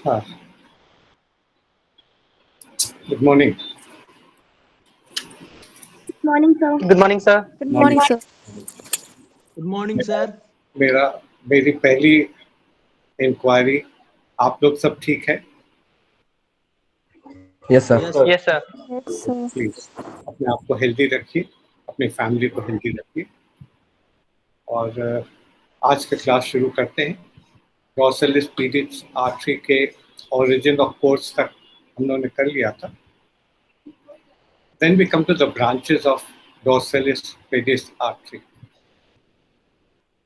Ah, good morning. Morning, sir. Good morning, sir. Good morning, sir. Good morning, sir. मेरी पहली inquiry, आप लोग सब ठीक है? Yes, sir. Yes, Yes, sir. Yes, sir. Please अपने आप को हेल्दी रखिए, अपनी फैमिली को हेल्दी रखिए। और आज का क्लास शुरू करते हैं। डॉर्सलिस पीडिस आर्टरी के ओरिजिन ऑफ कोर्स तक हम लोगों ने कर लिया था। Then we come to the branches of Dorsalis pedis artery.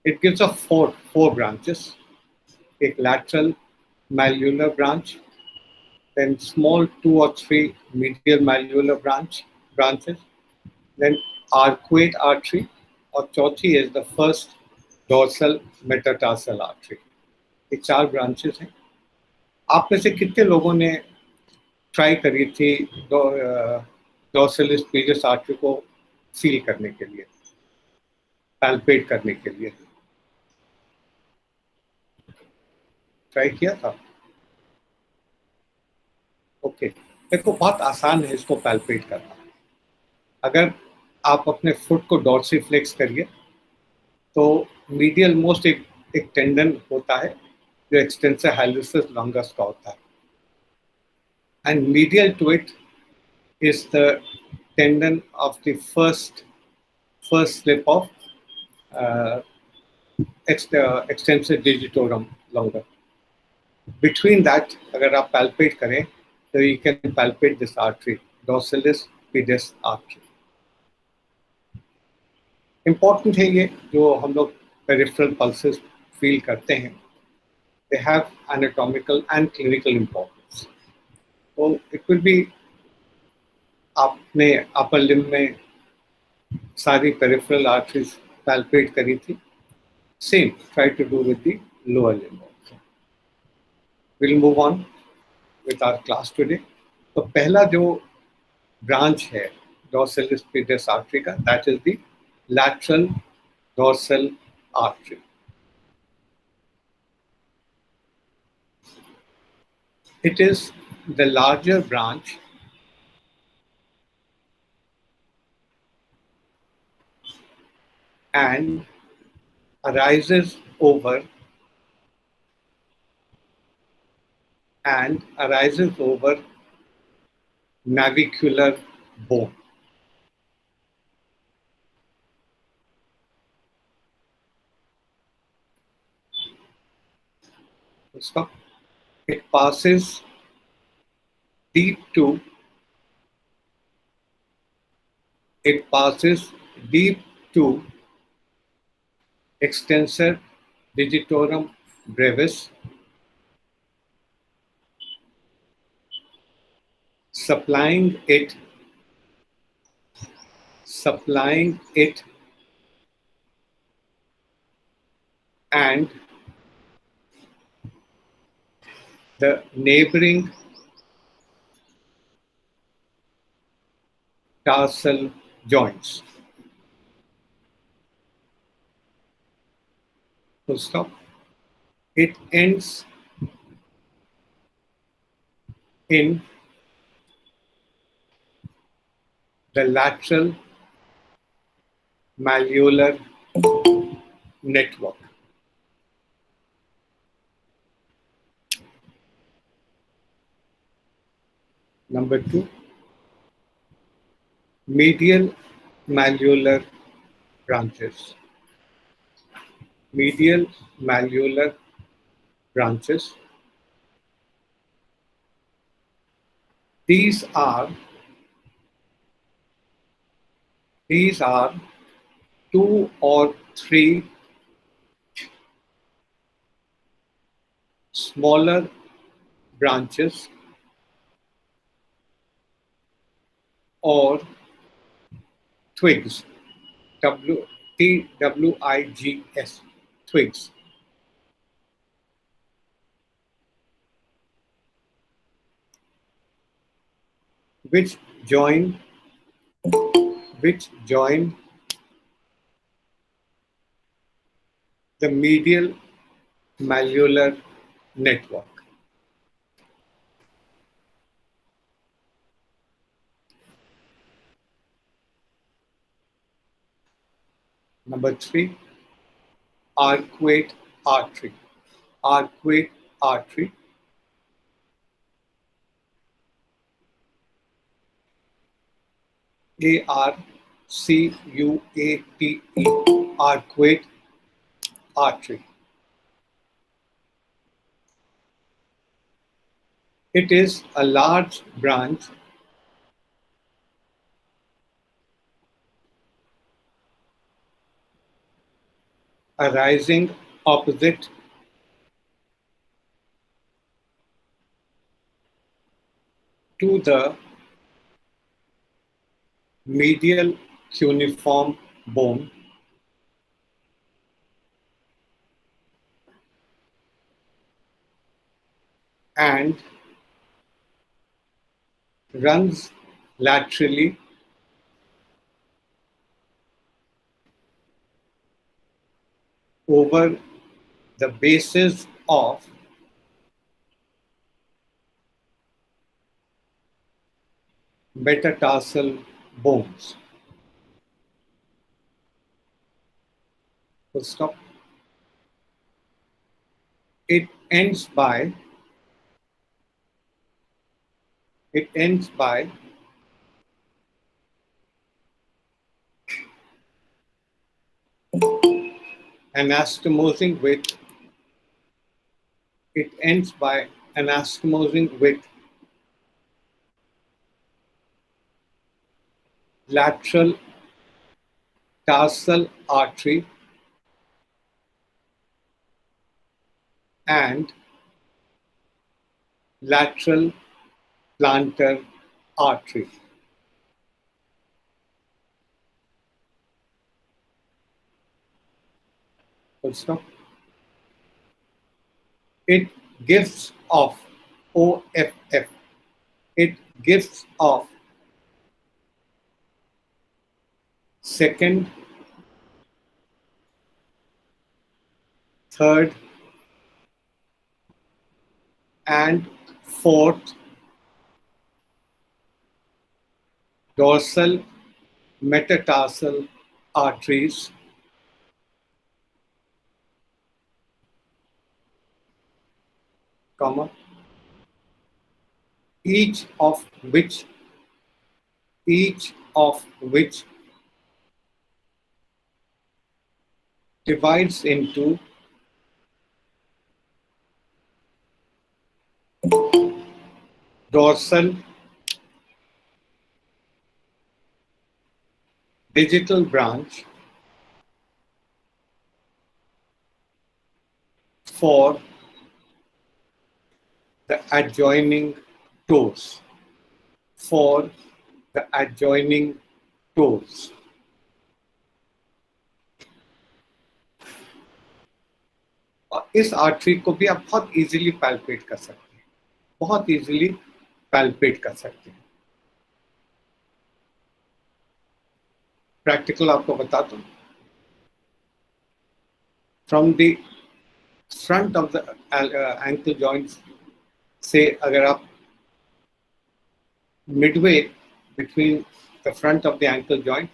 It gives us four branches. A lateral malleolar branch, then small 2 or 3 medial malleolar branches, then arcuate artery, और चौथी is the first dorsal metatarsal artery. ये 4 branches हैं। आप में से कितने लोगों ने ट्राई करी थी डॉर्सलिस पेडिस आर्टरी को फील करने के लिए, पैल्पेट करने के लिए? ट्राई किया था? ओके, देखो बहुत आसान है इसको पैल्पेट करना। अगर आप अपने फुट को डॉर्सीफ्लेक्स करिए तो मीडियल मोस्ट एक टेंडन होता है जो एक्सटेंसर हाइलिसिस लॉन्गस का होता है, and medial to it is the tendon of the first slip of extensor digitorum longer. Between that अगर आप पैल्पेट करें तो you can palpate this artery, dorsalis pedis artery. Important है ये जो हम लोग पेरिफेरल पल्सेस फील करते हैं, they have anatomical and clinical importance. So it will be आपने अपर लिम्ब में सारी पेरिफेरल आर्टरीज पैल्पेट करी थी, same try to do with the lower limb also. We'll move on with our class today. तो पहला जो branch है डॉर्सलिस pedis artery का, that is the lateral dorsal artery. It is the larger branch and arises over navicular bone. Stop. It passes deep to extensor digitorum brevis, supplying it and the neighboring tarsal joints. Full stop. It ends in the lateral malleolar network. Number 2, medial malleolar branches. Medial malleolar branches. These are 2 or 3 smaller branches or twigs, Twigs, twigs, which join the medial malleolar network. Number 3, arcuate artery. Arcuate artery. A-R-C-U-A-T-E. Arcuate artery. It is a large branch arising opposite to the medial cuneiform bone and runs laterally over the bases of metatarsal bones. Full stop. It ends by anastomosing with lateral tarsal artery and lateral plantar artery. Full stop. It gives off OFF. It gives off second, third, and fourth dorsal metatarsal arteries comma, each of which divides into dorsal digital branch for the adjoining toes. For the adjoining toes. और इस artery को भी आप बहुत easily palpate कर सकते हैं, बहुत इजीली पैल्पेट कर सकते हैं. प्रैक्टिकल आपको बताता हूं. From the front of the ankle joints से अगर आप midway between the front of the ankle joint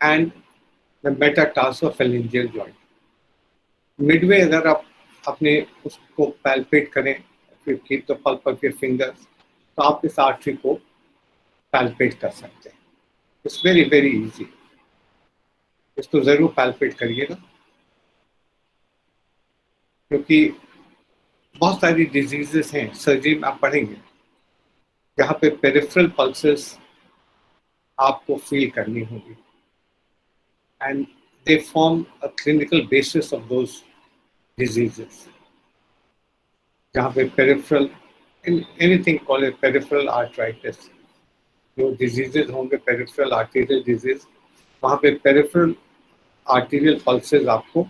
and the metatarsophalangeal joint. Midway अगर आप अपने उसको palpate करें, if you keep the pulp of your fingers, तो आप इस artery को palpate कर सकते हैं. It's very very easy. इसको जरूर palpate करिएगा, क्योंकि बहुत सारी diseases हैं सर्जरी में आप पढ़ेंगे जहाँ पे पेरिफेरल पल्सेस आपको फील करनी होगी, and they form a clinical basis of those diseases. जहाँ पे peripheral anything called peripheral arthritis, जो डिजीजेज होंगे पेरिफेरल आर्टीरियल डिजीज, वहाँ पे पेरिफेरल आर्टीरियल पल्सेस आपको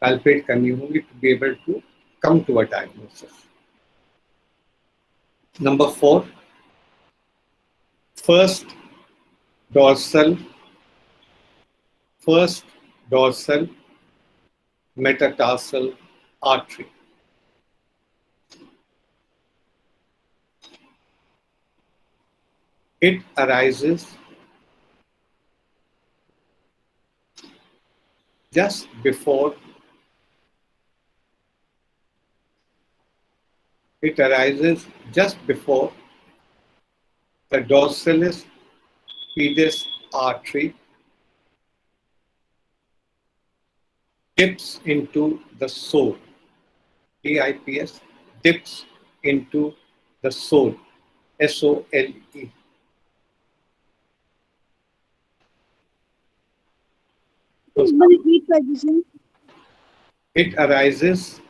पैल्पेट करनी होंगी to be able to come to a diagnosis. Number 4, first dorsal metatarsal artery. It arises just before it arises just before the Dorsalis pedis artery dips into the sole. DIPS dips into the sole. SOLE. Please repeat position. It arises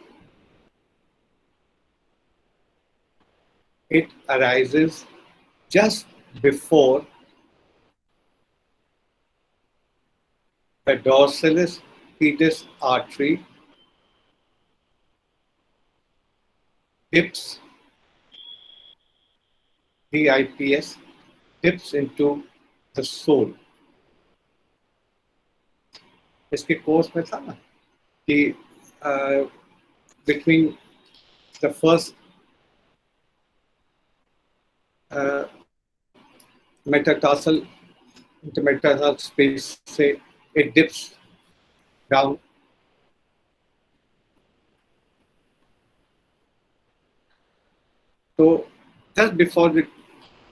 just before the Dorsalis pedis artery dips, DIPS, dips into the sole. इसके course में था ना कि between the first metatarsal intermetatarsal space से it dips down. So just before it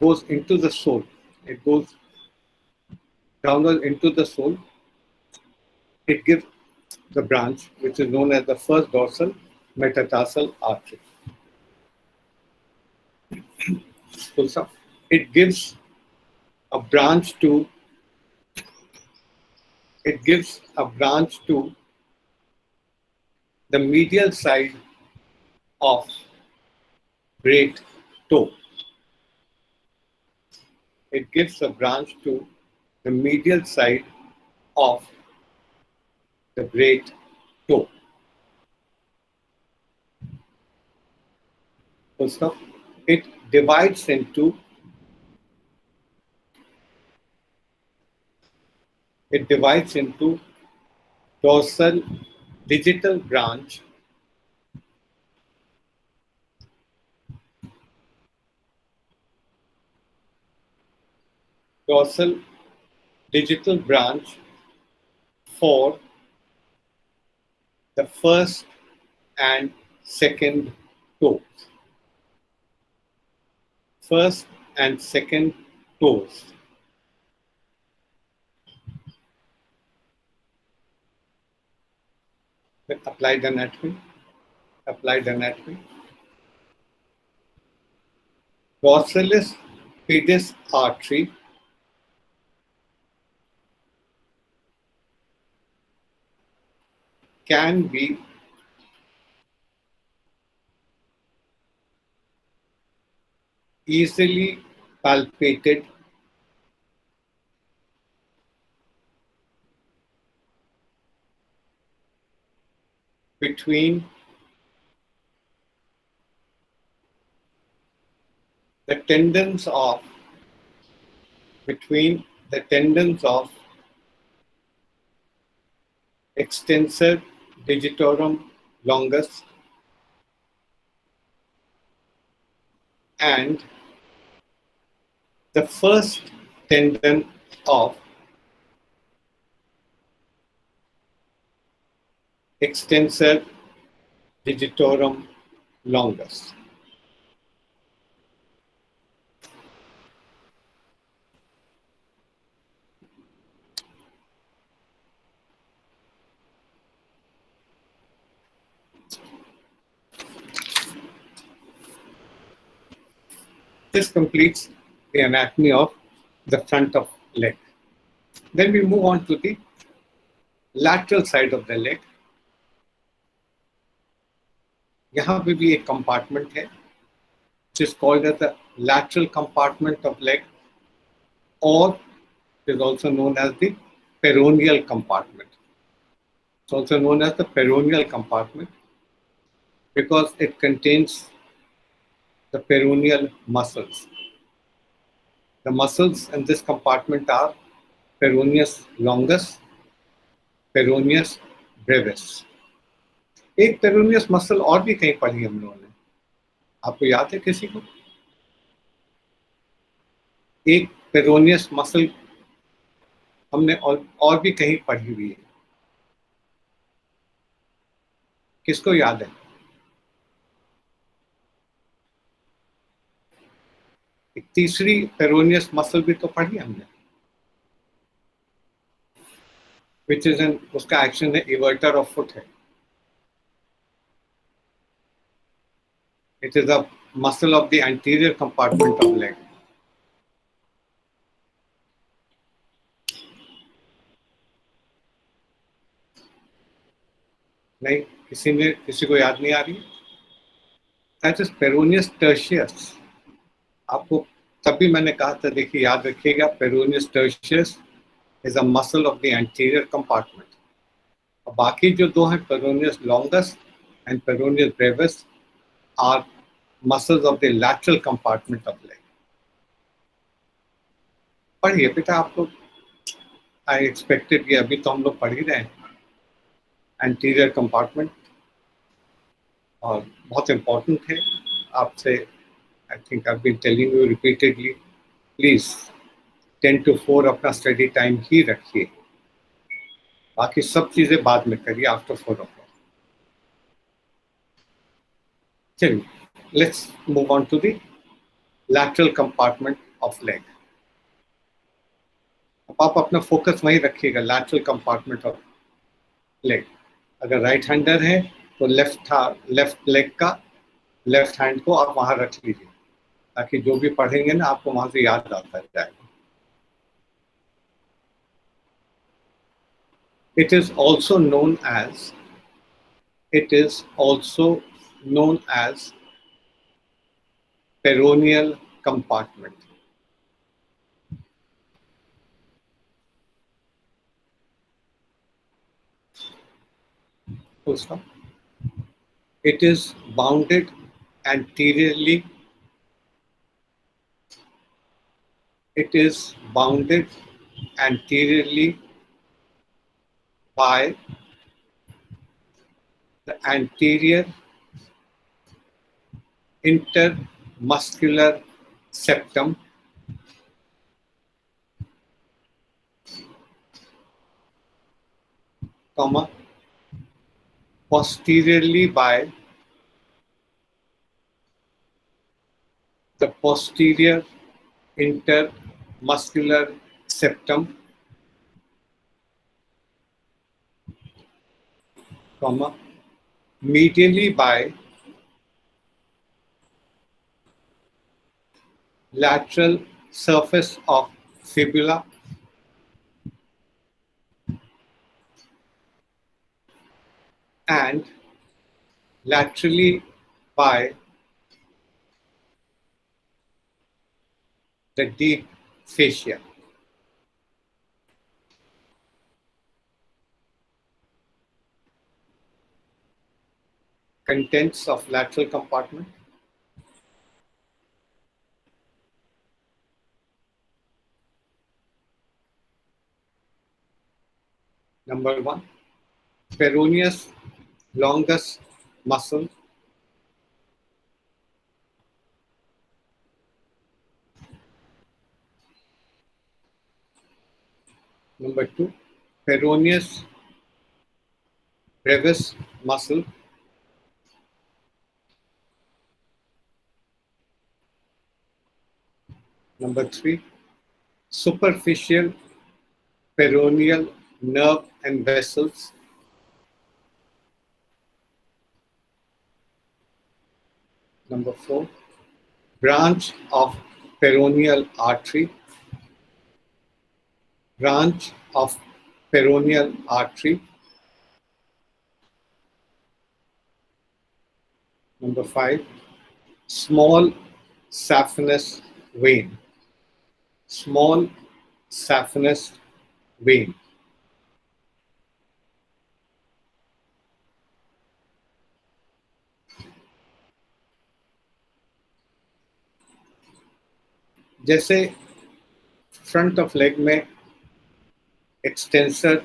goes into the sole, it goes downward into the sole. It gives the branch, which is known as the first dorsal metatarsal artery. So it gives a branch to the medial side of great toe. It gives a branch to the medial side of the great toe. So it divides into dorsal digital branch, for the first and second toes. First and second toes. With applied anatomy. Dorsalis pedis artery can be easily palpated between the tendons of extensor digitorum longus and the first tendon of extensor digitorum longus. This completes the anatomy of the front of leg. Then we move on to the lateral side of the leg. यहाँ पे भी एक compartment है, which is called as the lateral compartment of leg, or it is also known as the peroneal compartment. It's also known as the peroneal compartment because it contains the peroneal muscles. The muscles in this compartment are peroneus longus, peroneus brevis. एक peroneus muscle और भी कहीं पढ़ी हम लोगों ने, आपको याद है किसी को? एक पेरोनियस मसल हमने और भी कहीं पढ़ी हुई है. किसको याद है? एक तीसरी पेरोनियस मसल भी तो पढ़ी हमने, विच इज एन, उसका एक्शन है इवर्टर ऑफ फुट है. It is a muscle of the anterior compartment of leg. नहीं, किसी को याद नहीं आ रही? That is peroneus tertius. आपको तभी मैंने कहा था, देखिए याद रखिएगा, peroneus tertius is a muscle of the anterior compartment. और बाकी जो दो हैं, peroneus longus and peroneus brevis, are muscles of the lateral compartment of leg. पढ़िए बेटा आप लोग. आई एक्सपेक्टेड कि अभी तो हम लोग पढ़ ही रहे हैं एंटीरियर कंपार्टमेंट, और बहुत इंपॉर्टेंट है. आपसे I think I been telling you repeatedly, please 10 to 4 अपना स्टडी टाइम ही रखिए. बाकी सब चीजें बाद में करिए आफ्टर 4 o'clock. चलिए, let's move on to the lateral compartment of leg. अब आप अपना फोकस वहीं रखिएगा, लैटरल कंपार्टमेंट ऑफ लेग. अगर राइट हैंडर है तो लेफ्ट लेग का लेफ्ट हैंड को आप वहां रख लीजिए, ताकि जो भी पढ़ेंगे ना आपको वहां से याद आता जाएगा. It is also known as Peroneal Compartment. Full stop. It is bounded anteriorly. It is bounded anteriorly by the anterior intermuscular septum, comma, posteriorly by the posterior intermuscular septum, comma, medially by lateral surface of fibula, and laterally by the deep fascia. Contents of lateral compartment. Number 1, peroneus longus muscle. Number 2, peroneus brevis muscle. Number 3, superficial peroneal nerve and vessels. Number 4, branch of peroneal artery. Branch of peroneal artery. Number 5, small saphenous vein. Small saphenous vein. जैसे front of leg में extensor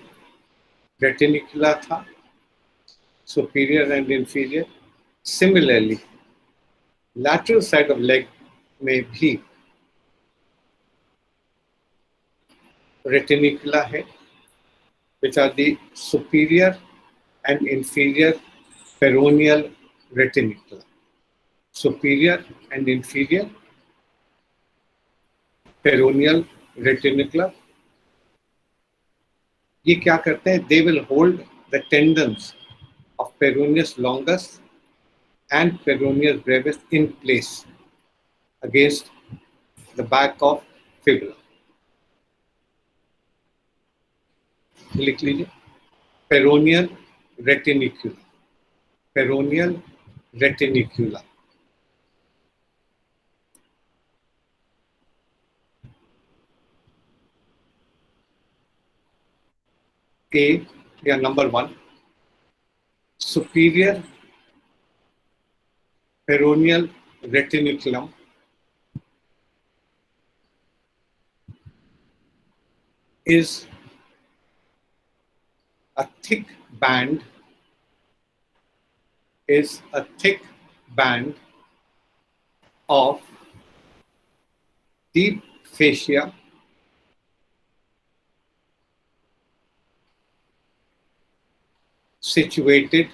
रेटिनिकुला था, superior and inferior, similarly lateral side of leg में भी reticula है, which are the superior and inferior Peroneal Retinaculum. Superior and inferior Peroneal Retinaculum. ये क्या करते हैं? They will hold the tendons of peroneus longus and peroneus brevis in place against the back of fibula. लिख लीजिए peroneal retinaculum. Peroneal retinaculum. A, या number 1, superior peroneal retinaculum is a thick band of deep fascia situated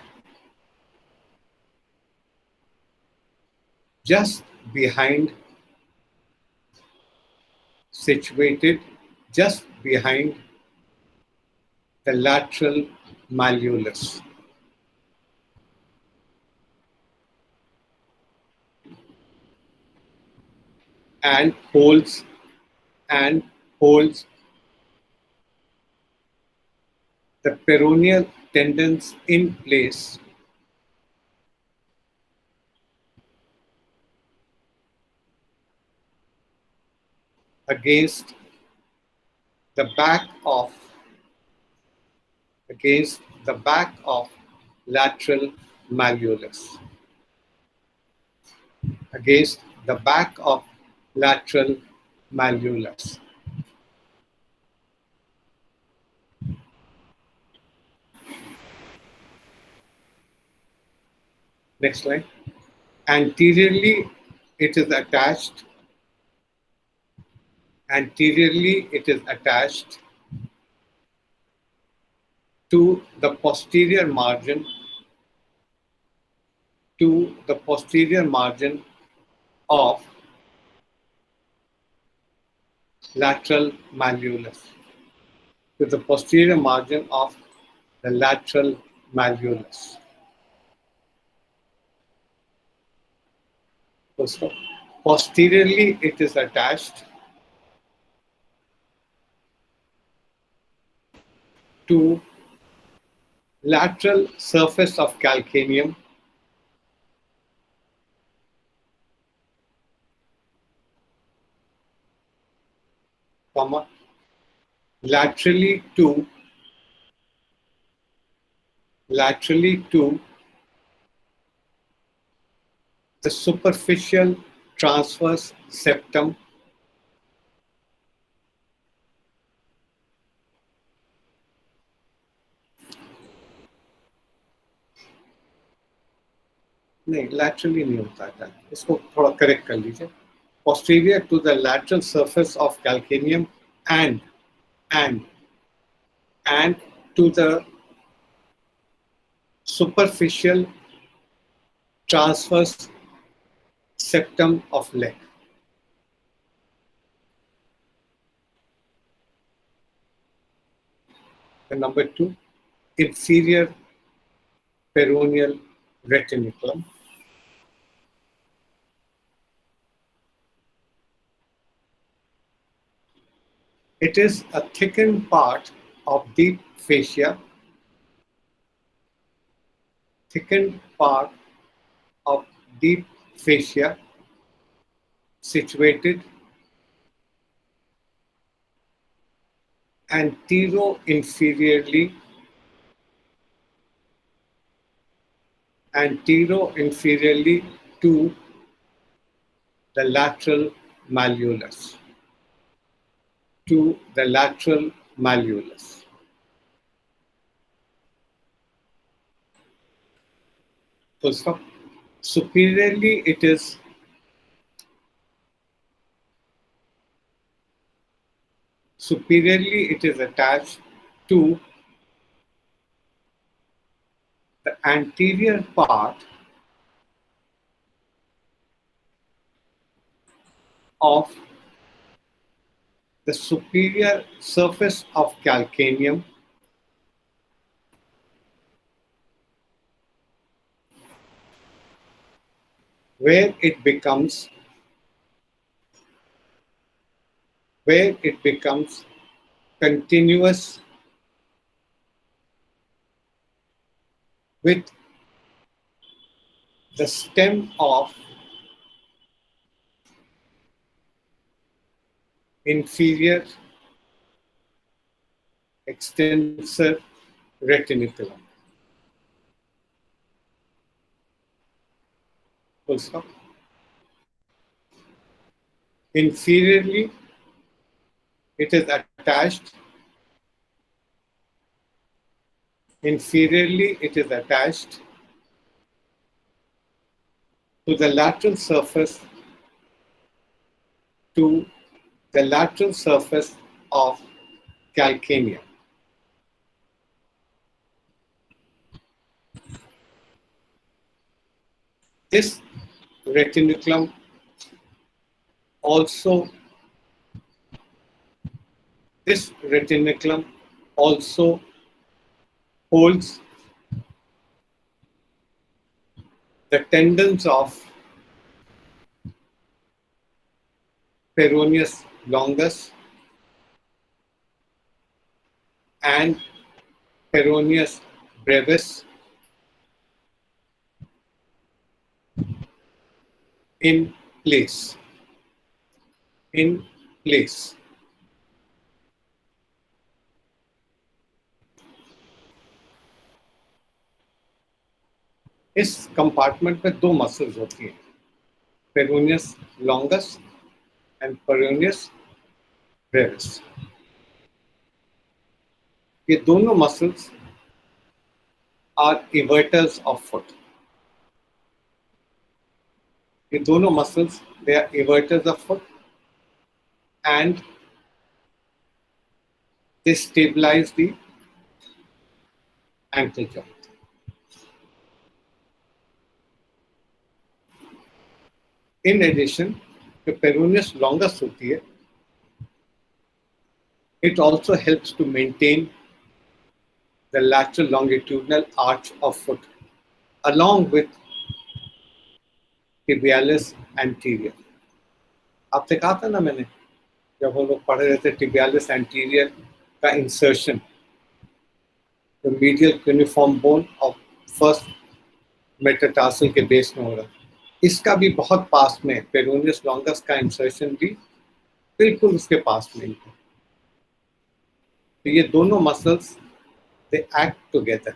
just behind the lateral malleolus. And holds the peroneal tendons in place against the back of lateral malleolus. Against the back of lateral malleolus. Next slide. Anteriorly, it is attached to the posterior margin of lateral malleolus. To the posterior margin of the lateral malleolus. So, posteriorly, it is attached to lateral surface of calcaneum laterally to the superficial transverse septum नहीं laterally नहीं होता है, इसको थोड़ा correct कर लीजिए. Posterior to the lateral surface of calcaneum and to the superficial transverse septum of leg. And number 2, inferior peroneal retinaculum. It is a thickened part of deep fascia, situated antero-inferiorly to the lateral malleolus. So, superiorly, it is attached to the anterior part of the superior surface of calcaneum where it becomes continuous with the stem of inferior extensor retinaculum. Full stop. Inferiorly, it is attached. Inferiorly, it is attached to the lateral surface of calcaneum. This retinaculum also holds the tendons of peroneus longus and peroneus brevis in place. इस compartment में दो muscles होती हैं, peroneus longus and peroneus brevis. ये दोनों muscles are evertors of foot. ये दोनों muscles they are evertors of foot and they stabilize the ankle joint. In addition, the peroneus longus होती है, it also helps to maintain the lateral longitudinal arch of foot along with tibialis anterior. आपसे कहा था ना मैंने, जब हम लोग पढ़ रहे थे tibialis anterior का insertion, the medial cuneiform bone of first metatarsal के बेस में हो रहा है. इसका भी बहुत पास में, पेरोनियस लॉन्गस का इंसर्शन भी बिल्कुल उसके पास में है. तो ये दोनों मसल्स दे एक्ट टुगेदर.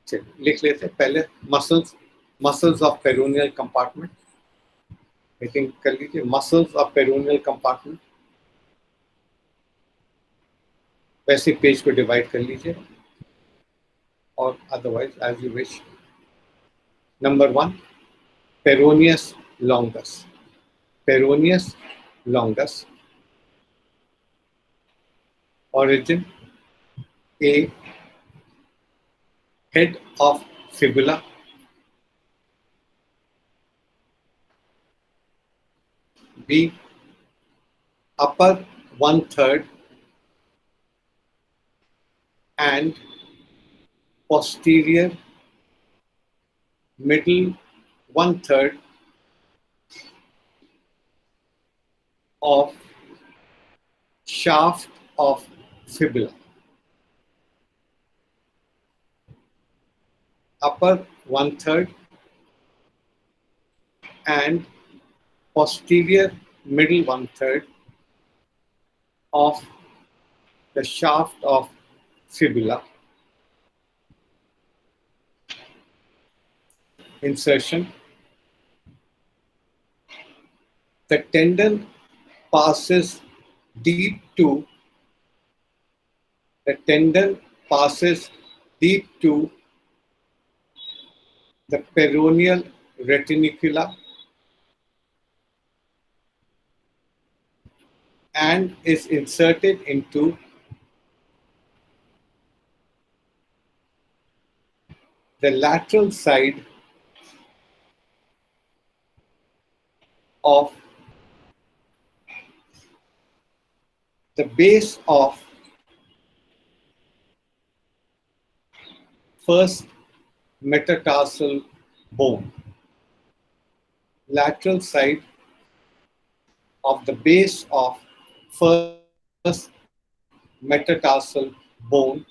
चलिए लिख लेते हैं पहले muscles of peroneal compartment. Meeting कर लीजिए. मसल्स ऑफ पेरोनियल कंपार्टमेंट, वैसे पेज को डिवाइड कर लीजिए और otherwise as you wish. Number 1, peroneus longus. Origin A, head of fibula. B, upper 1/3 and posterior middle 1/3 of shaft of fibula. Upper 1/3 and posterior middle 1/3 of the shaft of fibula. Insertion. The tendon passes deep to the peroneal reticula and is inserted into the lateral side of the base of first metatarsal bone. Lateral side of the base of first metatarsal bone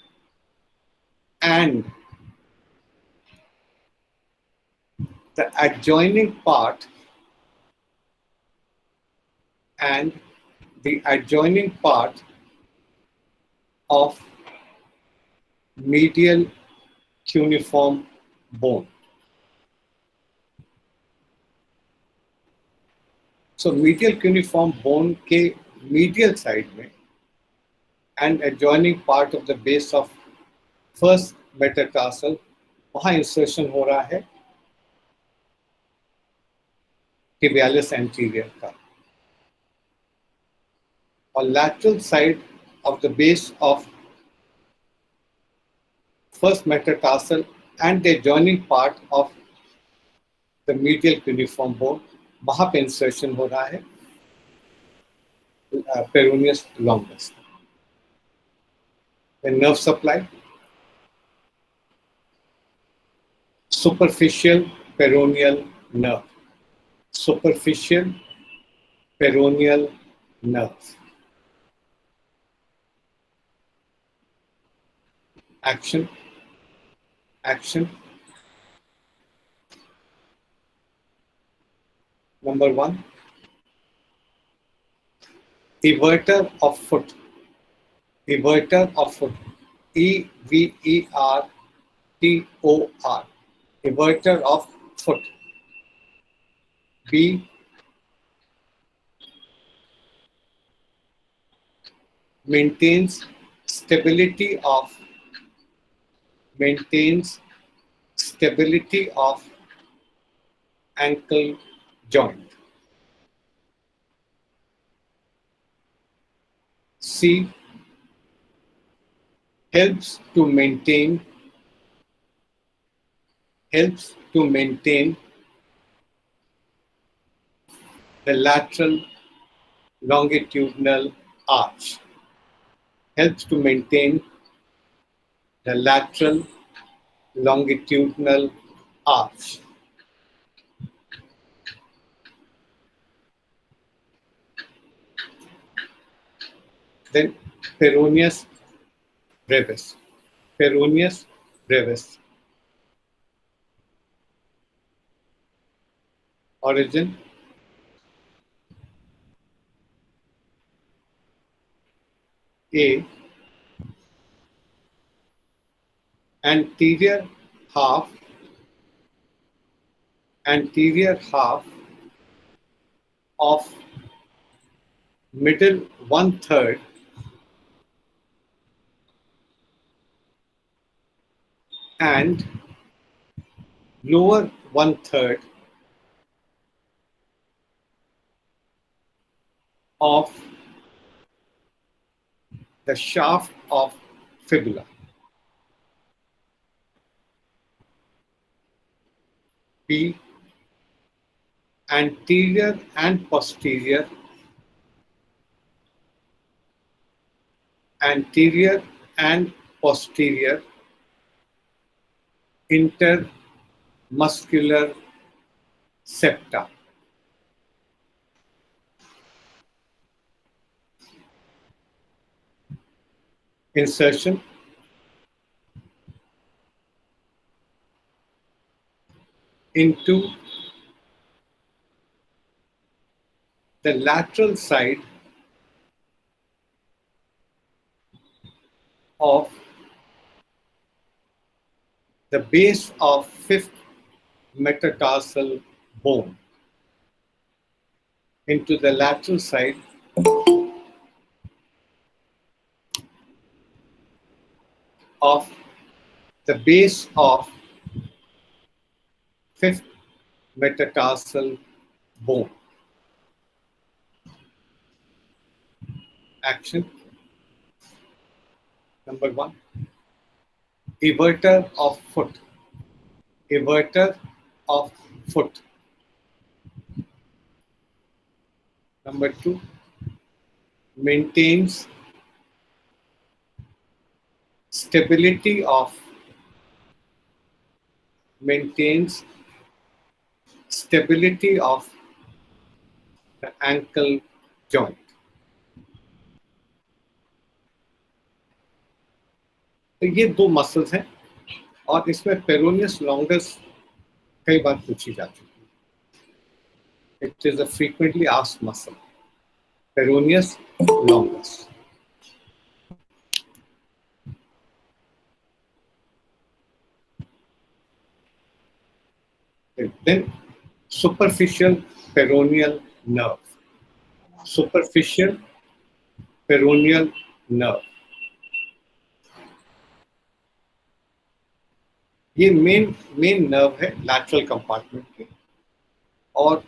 and the adjoining part of medial cuneiform bone. So medial cuneiform bone के medial side में and adjoining part of the base of first metatarsal वहाँ insertion हो रहा है tibialis anterior का, और lateral side of the base of first metatarsal and the adjoining part of the medial cuneiform bone वहाँ पे insertion हो रहा है peroneus longus. The nerve supply, superficial peroneal nerve, superficial peroneal nerve. Action, action. Number 1, everter of foot, everter of foot, E-V-E-R-T-O-R, everter of foot. B, maintains stability of ankle joint. C, helps to maintain the lateral longitudinal arch. Helps to maintain the lateral longitudinal arch. Then peroneus brevis. Peroneus brevis. Origin, A, anterior half of middle 1/3 and lower 1/3 of the shaft of fibula. B, anterior and posterior intermuscular septa. Insertion, into the lateral side of the base of fifth metatarsal bone, into the lateral side of the base of fifth metatarsal bone. Action. Number 1, everter of foot. everter of foot. Number 2, maintains stability of the ankle joint. तो ये 2 muscles हैं और इसमें peroneus longus कई बार पूछी जा चुकी है. It is a frequently asked muscle, peroneus longus. Then superficial peroneal nerve. Superficial peroneal nerve. ये मेन नर्व है lateral compartment के और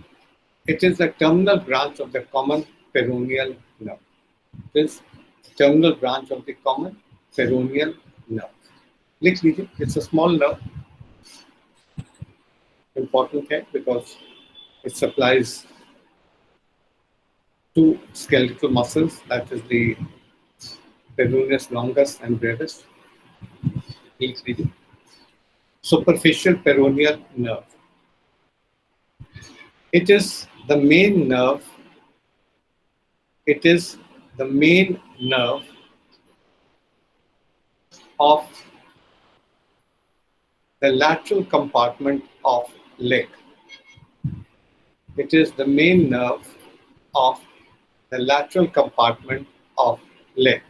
it is the terminal branch of the common peroneal nerve. It is terminal branch of the common peroneal nerve. लिख लीजिए, it's a small nerve. Important है because it supplies 2 skeletal muscles, that is the peroneus longus and brevis. Please read it. Superficial peroneal nerve. It is the main nerve. It is the main nerve of the lateral compartment of leg. It is the main nerve of the lateral compartment of leg.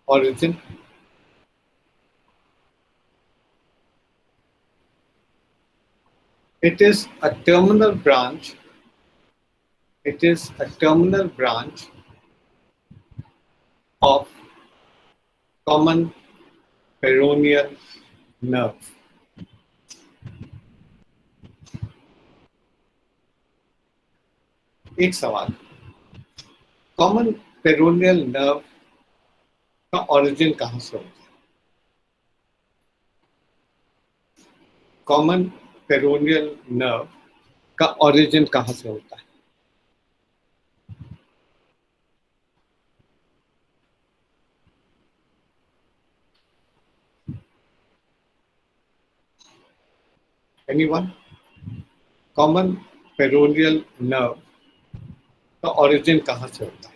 Origin. It is a terminal branch. It is a terminal branch of common peroneal nerve. एक सवाल, common peroneal nerve का origin कहां से होता है? Common peroneal nerve का origin कहां से होता है? एनीवन? कॉमन पेरोनियल नर्व का ओरिजिन कहां से होता है?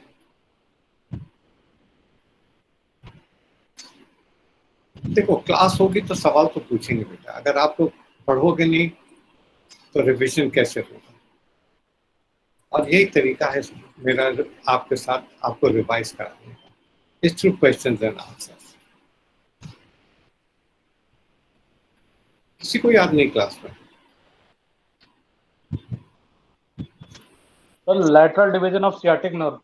देखो, क्लास होगी तो सवाल तो पूछेंगे बेटा. अगर आप लोग पढ़ोगे नहीं तो रिवीजन कैसे होगा? और यही तरीका है मेरा आपके साथ आपको रिवाइज कराने का. It's through questions and answers. किसी को याद नहीं क्लास में? Sir, lateral division of sciatic nerve.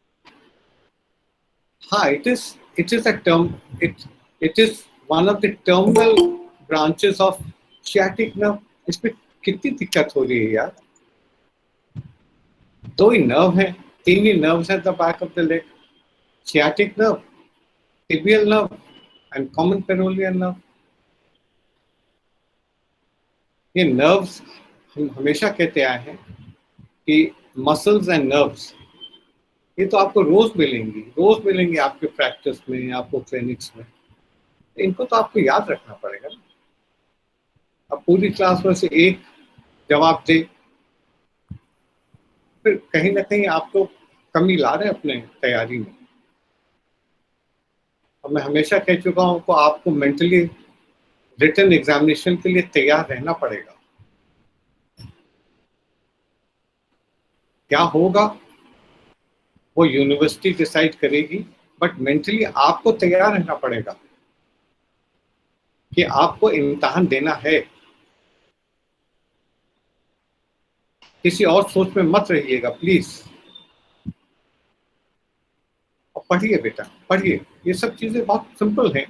हाँ, it is a term. It is one of the terminal branches of sciatic nerve. इसमें कितनी दिक्कत हो रही है यार? 2 ही नर्व है, 3 ही नर्व्स है the back of the leg. sciatic nerve, tibial nerve and common peroneal nerve. ये नर्व्स हम हमेशा कहते आए हैं कि मसल्स एंड नर्व्स ये तो आपको रोज मिलेंगी आपके प्रैक्टिस में, आपको ट्रेनिंग्स में. इनको तो आपको याद रखना पड़ेगा ना. अब पूरी क्लास में से एक जवाब दे, फिर कहीं ना कहीं आप तो कमी ला रहे हैं अपने तैयारी में. और मैं हमेशा कह चुका हूं कि आपको मेंटली रिटन एग्जामिनेशन के लिए तैयार रहना पड़ेगा. क्या होगा वो यूनिवर्सिटी डिसाइड करेगी, बट मेंटली आपको तैयार रहना पड़ेगा कि आपको इम्तिहान देना है. किसी और सोच में मत रहिएगा प्लीज. और पढ़िए बेटा, पढ़िए. ये सब चीजें बहुत सिंपल हैं.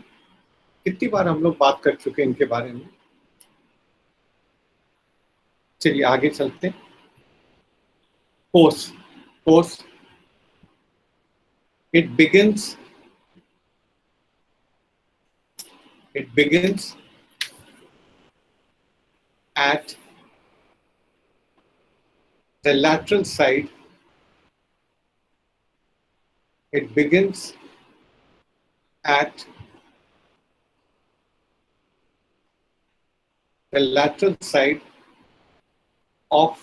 कितनी बार हम लोग बात कर चुके हैं इनके बारे में. चलिए आगे चलते हैं. Pose. It begins at the lateral side. It begins at the lateral side of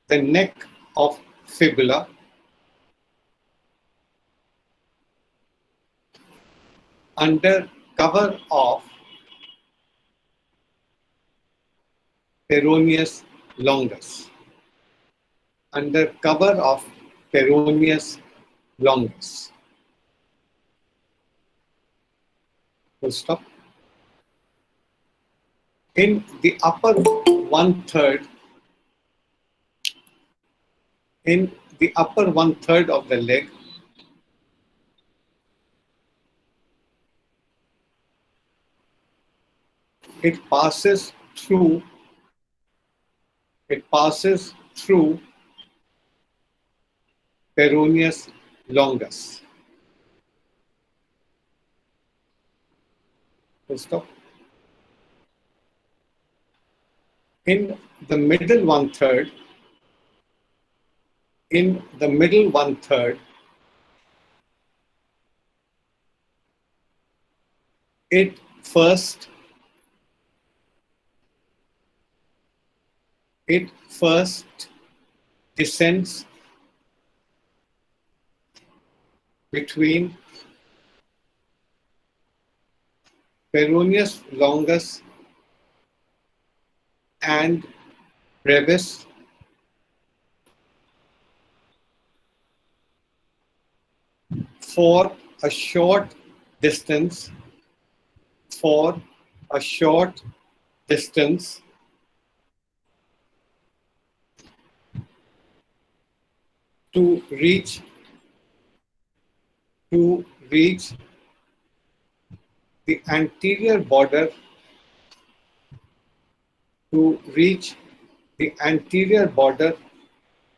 the neck of fibula under cover of peroneus longus. Under cover of peroneus longus. Full stop. In the upper one-third, of the leg, it passes through peroneus longus. Full stop. In the middle one-third, it first descends between peroneus longus and brevis for a short distance to reach the anterior border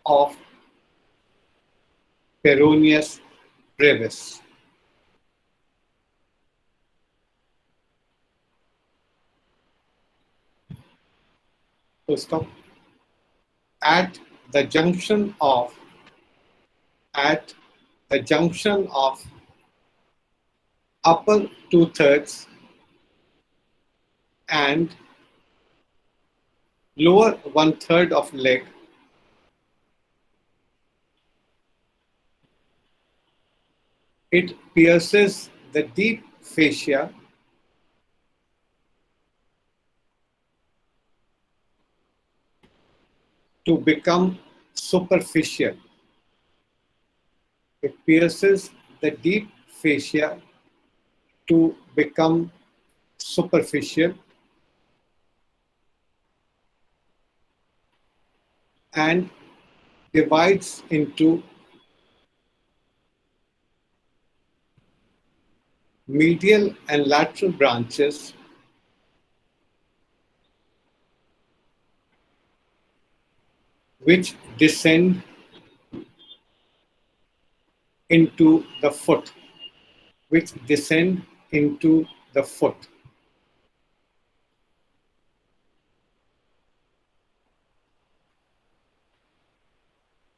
of peroneus brevis. Full stop. At the junction of upper two-thirds and lower one-third of leg, it pierces the deep fascia to become superficial. It pierces the deep fascia to become superficial and divides into medial and lateral branches which descend into the foot.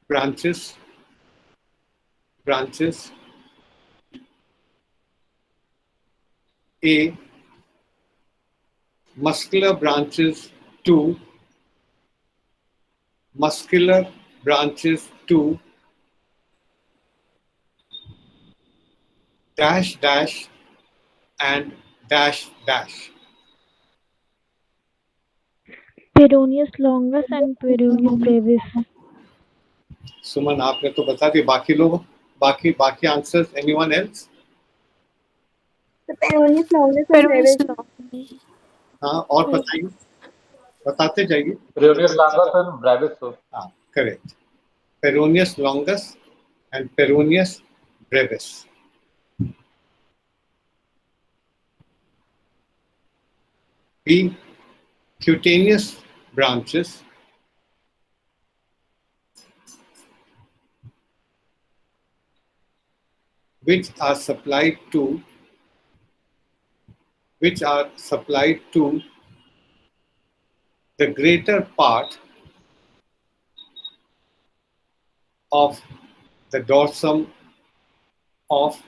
Branches A. Muscular branches 2, dash dash and dash dash. Peroneus longus and peroneus brevis. सुमन आपने तो बता दिया, बाकी लोग बाकी answers, anyone else? The peroneus longus and brevis. हाँ, और बताइए, बताते जाइए. Peroneus longus and brevis. हाँ, correct. Peroneus longus and peroneus brevis. B. Cutaneous branches which are supplied to which are supplied to the greater part of the dorsum of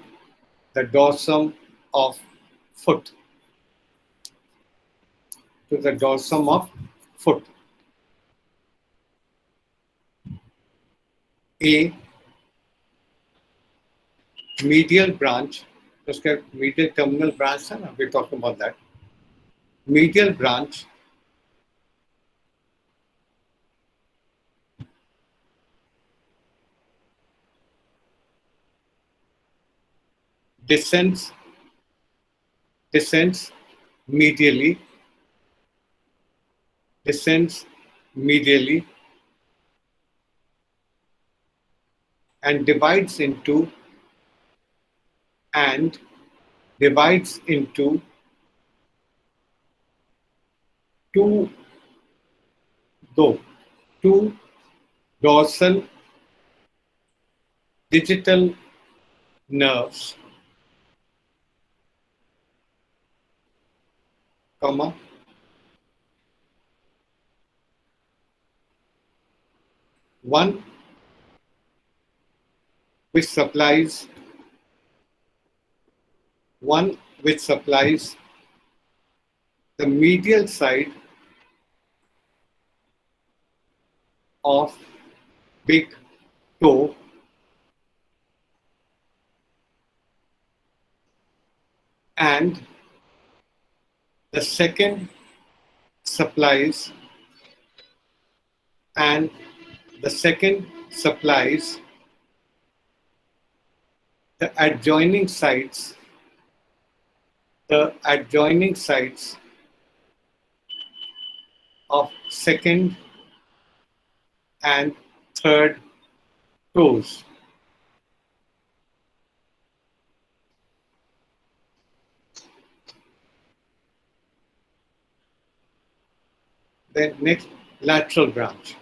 foot, to the dorsum of foot. A medial branch, उसका medial terminal branch है ना, we're talking about that. Medial branch descends medially and divides into two dorsal digital nerves, comma, one which supplies the medial side of big toe, and the second supplies the adjoining sides of second and third toes. Then next, lateral branch.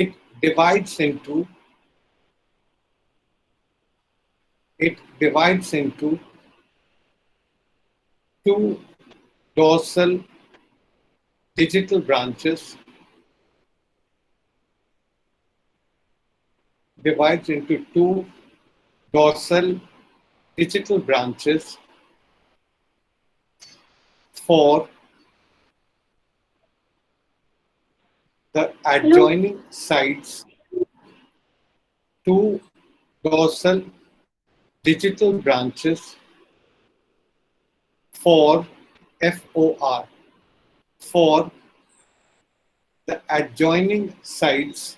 It divides into two dorsal digital branches, for the adjoining sides, two dorsal digital branches for the adjoining sides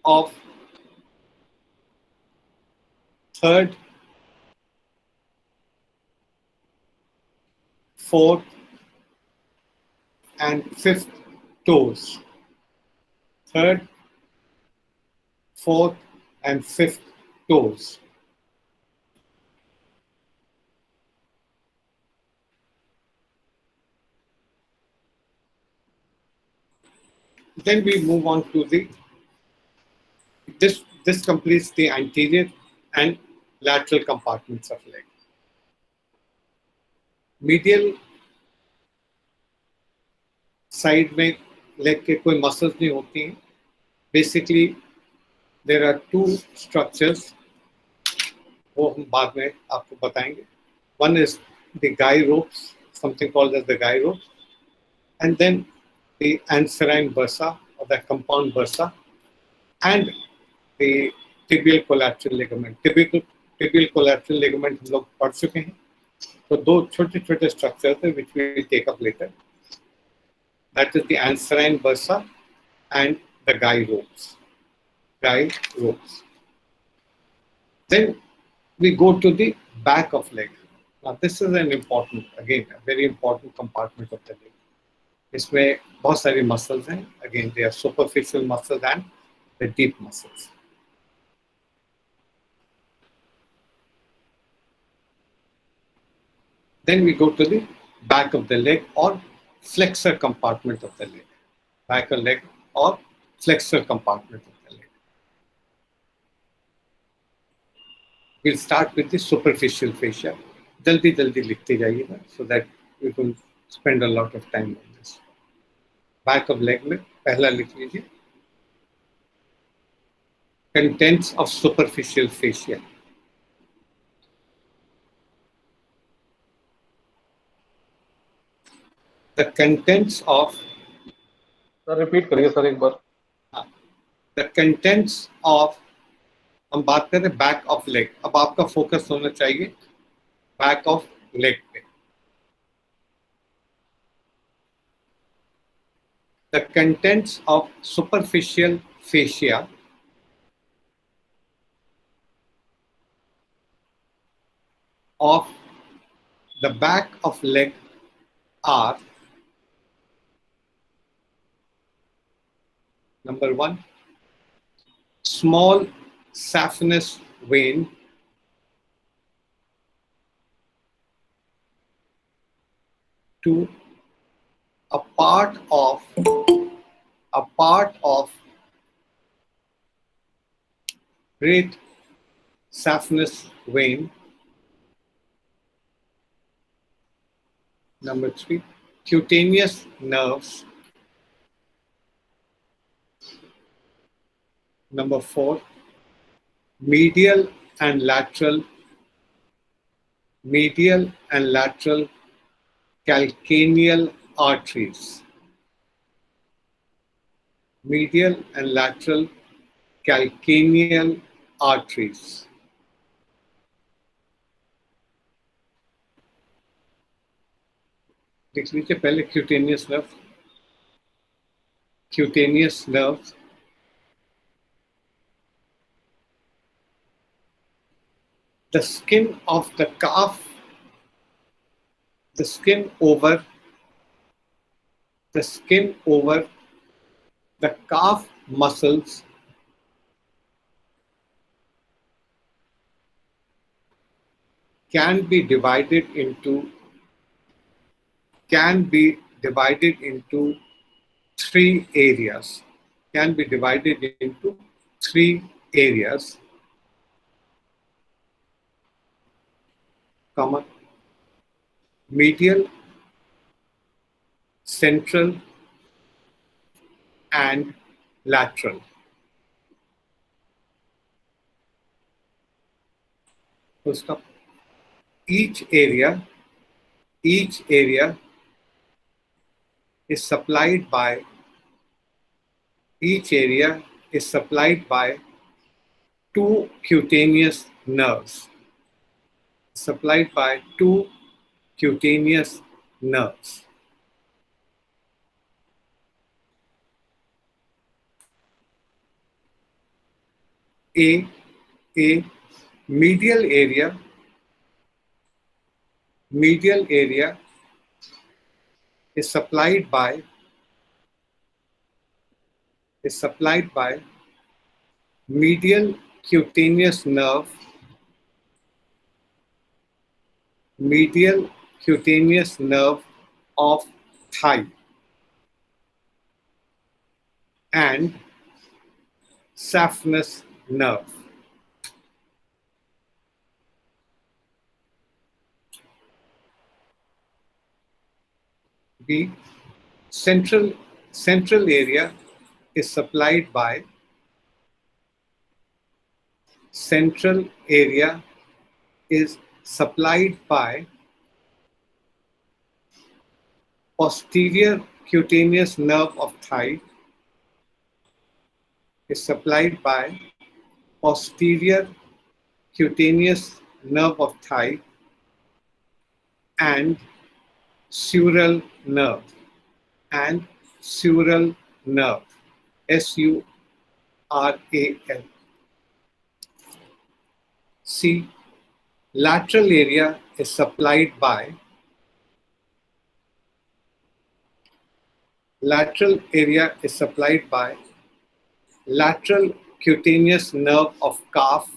of third, fourth, and fifth toes. Third, fourth, and fifth toes. Then we move on to this completes the anterior and lateral compartments of leg. Medial side में leg के कोई muscles नहीं होती हैं. Basically, there are two structures. वो हम बाद में आपको बताएंगे. One is the guy ropes, something called as the guy ropes, and then the anserine bursa or the compound bursa, and the tibial collateral ligament. Tibial collateral ligament हम लोग पढ़ चुके हैं. तो दो छोटे-छोटे structures हैं which we will take up later. That is the anserine bursa and the guy ropes. Then we go to the back of leg. Now this is an important, again, a very important compartment of the leg. इसमें बहुत सारी muscles हैं. Again, they are superficial muscles and the deep muscles. Then we go to the back of the leg or flexor compartment of the leg. Back of leg or flexor compartment of the leg. We'll start with the superficial fascia. जल्दी जल्दी लिखते जाइएगा so that we will spend a lot of time on this. Back of leg में पहला लिख लीजिए. Contents of superficial fascia. The contents of sir repeat करिए sir एक बार. The contents of, हम बात कर रहे हैं बैक ऑफ लेग. अब आपका फोकस होना चाहिए बैक ऑफ लेग पे. The contents of superficial fascia of the back of leg are: number 1, small saphenous vein. 2, a part of great saphenous vein. Number 3, cutaneous nerves. Number 4, medial and lateral calcaneal arteries. Medial and lateral calcaneal arteries. देख लीजिए पहले cutaneous nerves. The skin of the calf, the skin over the calf muscles can be divided into 3 areas. Comma, medial, central, and lateral. So each area is supplied by 2 cutaneous nerves. A medial area is supplied by medial cutaneous nerve of thigh and saphenous nerve. B, central area is supplied by posterior cutaneous nerve of thigh, and sural nerve, S-U-R-A-L. C, lateral area is supplied by lateral cutaneous nerve of calf,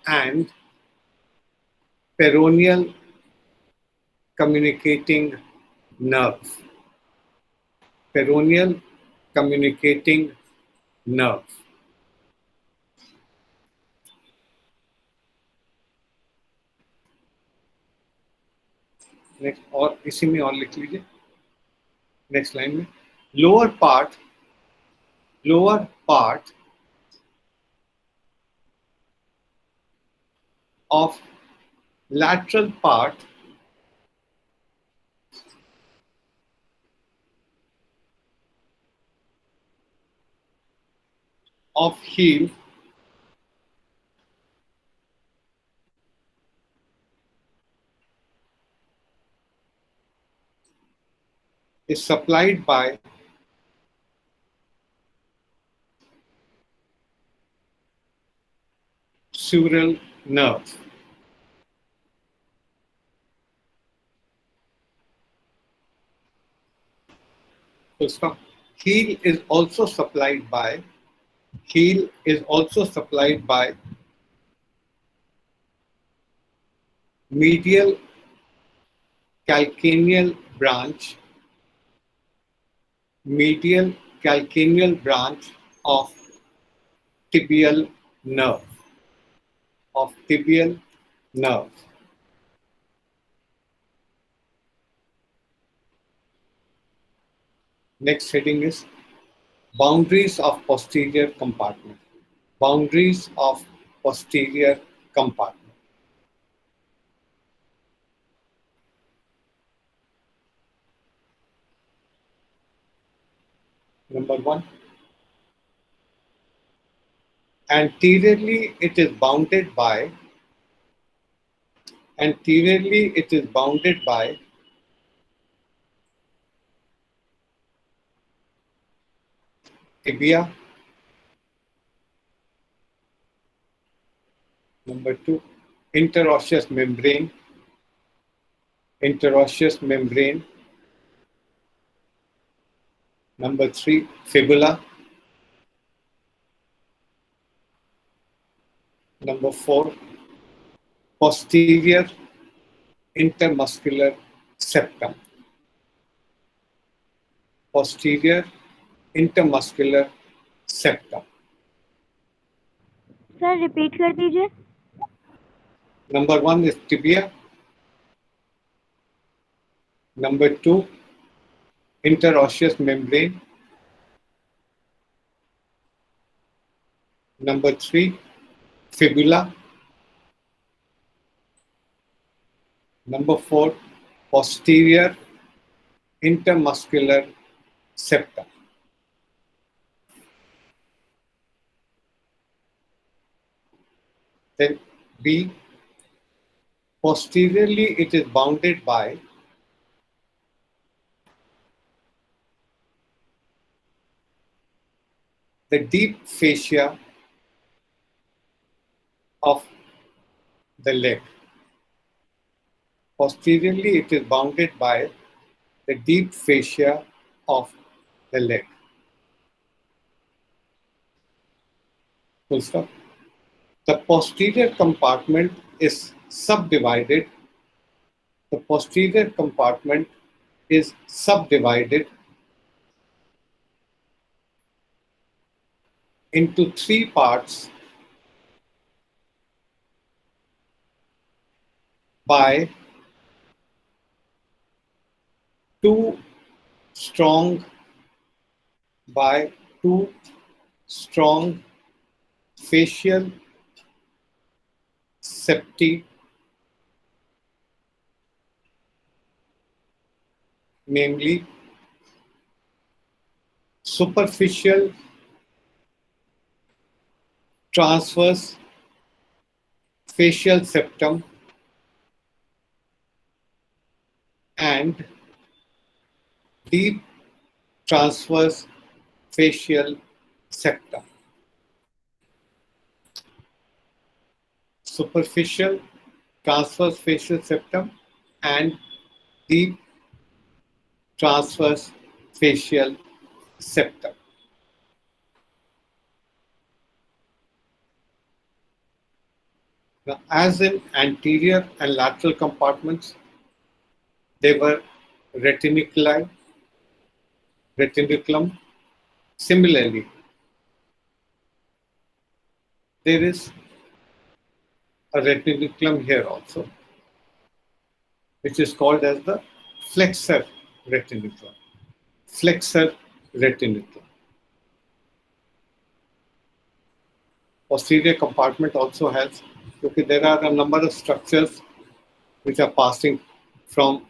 and peroneal communicating nerve. Peroneal communicating nerve. Next, और इसी में और लिख लीजिए next line में, lower part of lateral part of heel is supplied by sural nerve. So heel is also supplied by medial calcaneal branch of tibial nerve. Next heading is boundaries of posterior compartment. Boundaries of posterior compartment. Number 1. Anteriorly, it is bounded by tibia. Number 2, interosseous membrane. Number 3, fibula. Number 4, posterior intermuscular septum. Posterior intermuscular septum. Sir repeat कर दीजिए. Number 1 is tibia. Number 2, interosseous membrane. Number 3, fibula. Number 4, posterior intermuscular septum. Then B, posteriorly it is bounded by the deep fascia of the leg. Posteriorly it is bounded by the deep fascia of the leg. Full stop. The posterior compartment is subdivided. The posterior compartment is subdivided into 3 parts by two strong facial septi, namely superficial transverse facial septum and deep transverse facial septum. Superficial transverse facial septum and deep transverse facial septum. Now, as in anterior and lateral compartments, They were retiniculum. Similarly, there is a retinaculum here also, which is called as the flexor retinaculum. Flexor retinaculum. Posterior compartment also has, because there are a number of structures which are passing from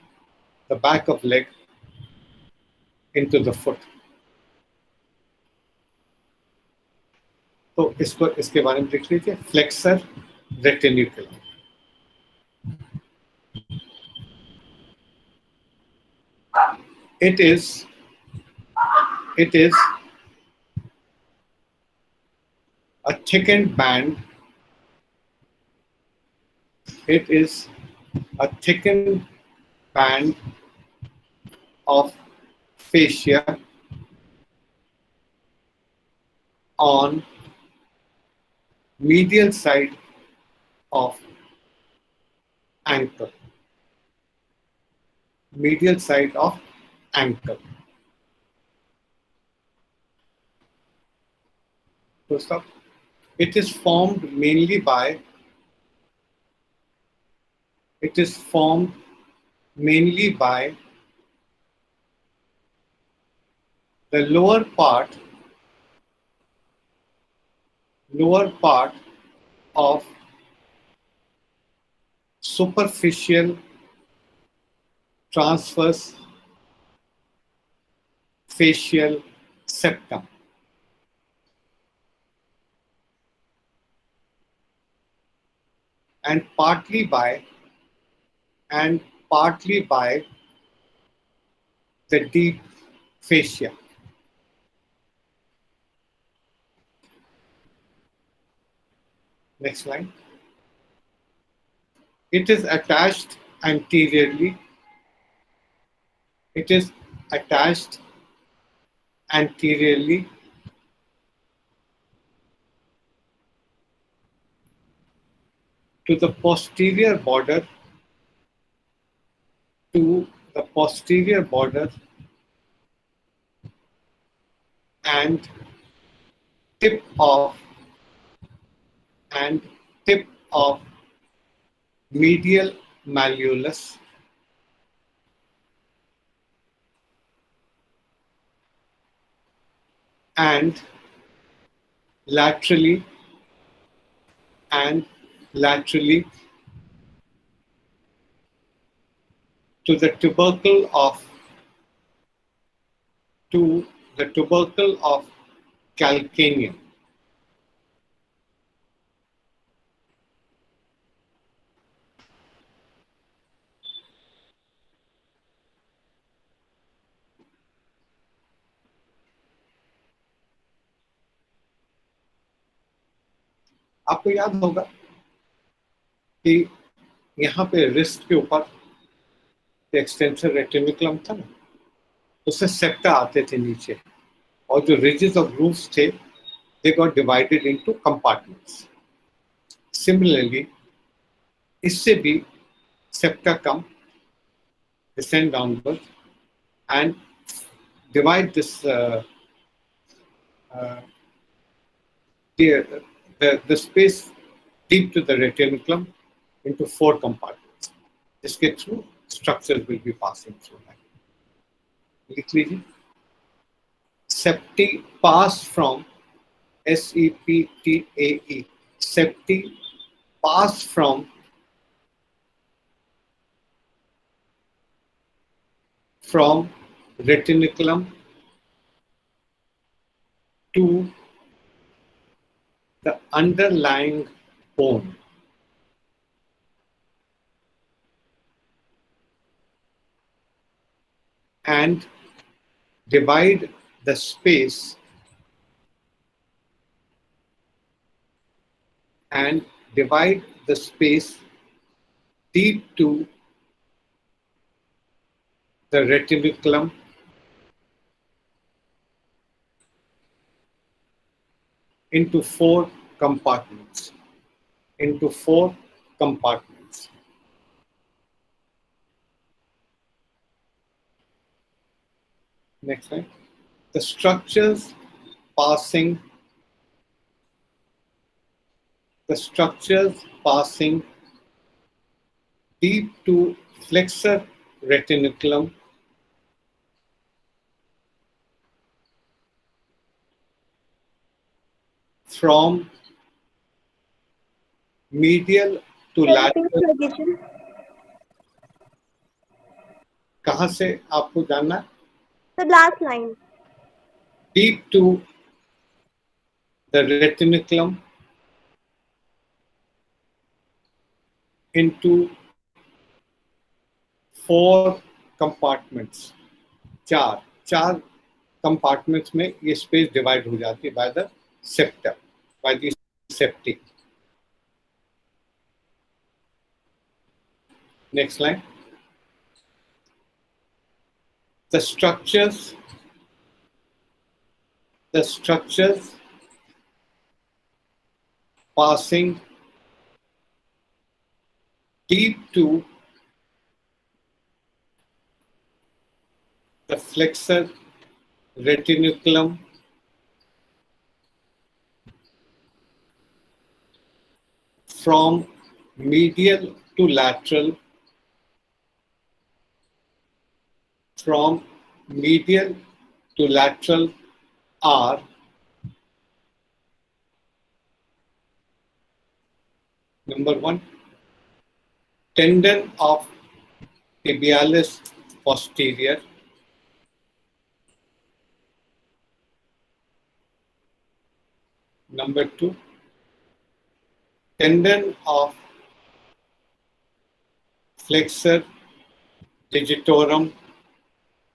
the back of leg into the foot. तो इसके बारे में लिख लीजिए, flexor रेटिनिकुलम. It is a thickened band. It is a thickened band of fascia on medial side of ankle. Medial side of ankle. So stop. It is formed mainly by the lower part of superficial transverse facial septum. And partly by the deep fascia. Next slide. It is attached anteriorly. To the posterior border and tip of medial malleolus and laterally to the tubercle of calcaneum. आपको याद होगा कि यहाँ पे wrist के ऊपर extensor रेटिनिकुलम था ना, उससे सेप्टा आते थे नीचे, और जो रिजेस ऑफ ग्रूव्स थे, they got divided into compartments. Similarly, इससे भी septa come, descend downward and divide this the space deep to the retinaculum into 4 compartments. जिसके through structures will be passing through that. लिख लीजिए. Septi pass from SEPTAE. Septi pass from retinaculum to the underlying bone. And divide the space deep to the retinaculum into 4 compartments. Next slide. The structures passing deep to flexor retinaculum from medial to lateral. कहाँ से आपको जानना है? The last line. Deep to the retinaculum into 4 compartments. चार compartments में ये space divide हो जाती है by the septum, by the septi. Next slide. The structures passing deep to the flexor retinaculum from medial to lateral, are number 1, tendon of tibialis posterior, number 2, tendon of flexor digitorum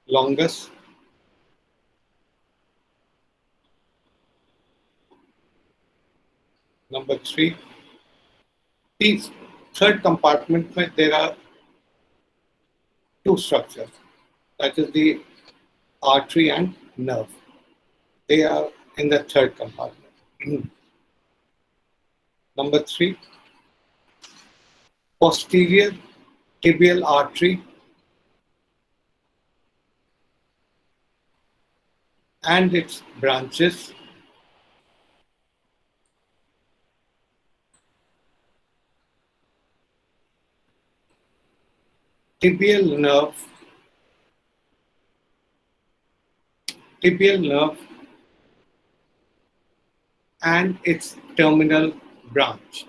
longus, number 3, the third compartment में there are 2 structures, that is the artery and nerve. They are in the third compartment. Number 3, posterior tibial artery and its branches, tibial nerve and its terminal branch.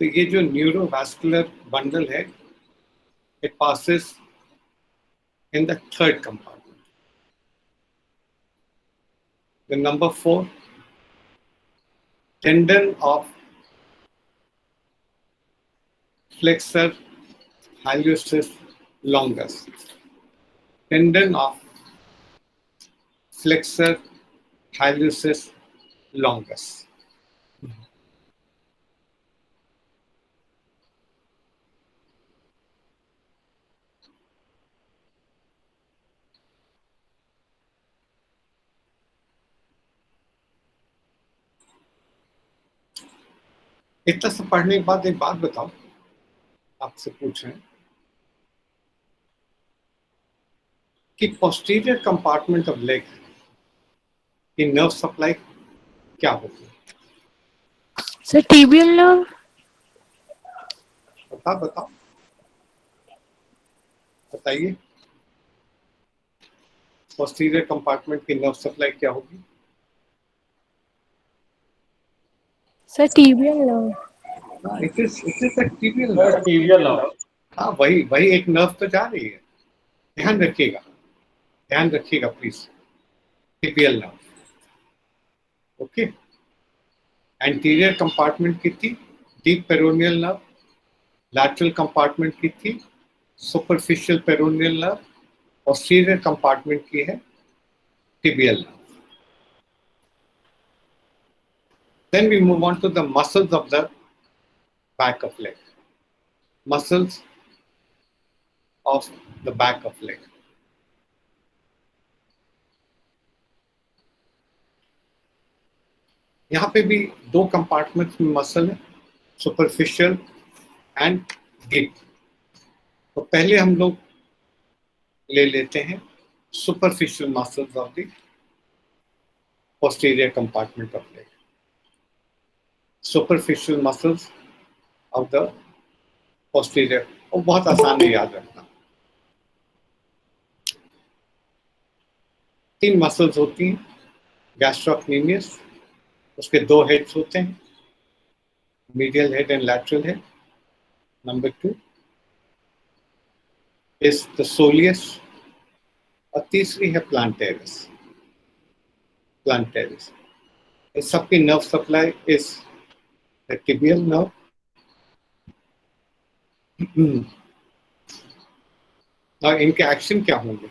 तो ये जो neurovascular bundle है, it passes in the third compartment. The number 4, tendon of flexor hallucis longus. Tendon of flexor hallucis longus. इतना सब पढ़ने के बाद एक बात बताओ, आपसे पूछ रहे हैं कि पोस्टीरियर कंपार्टमेंट ऑफ लेग की नर्व सप्लाई क्या होती है? Sir tibial nerve. बताओ बताइए, पोस्टीरियर कंपार्टमेंट की नर्व सप्लाई क्या होगी? Sir tibial nerve. It is a tibial nerve. हाँ, वही एक नर्व तो जा रही है, ध्यान रखिएगा please, tibial nerve. Okay, anterior compartment की थी deep peroneal nerve, lateral compartment की थी superficial peroneal nerve, posterior compartment की है tibial nerve. Then we move on to the muscles of the back of leg. Muscles of the back of leg. यहाँ पे भी 2 compartments में muscle है, superficial and deep. तो पहले हम लोग ले लेते हैं superficial muscles of the posterior compartment of leg. Superficial muscles of the posterior, और बहुत आसान है याद रखना। 3 मसल्स होती हैं, गैस्ट्रोक्नीमियस, उसके 2 हेड्स होते हैं, medial head and lateral head. Number 2 is the soleus, और तीसरी है प्लांटेरिस। प्लांटेरिस इस सबकी nerve supply is the tibial nerve. और इनके एक्शन क्या होंगे?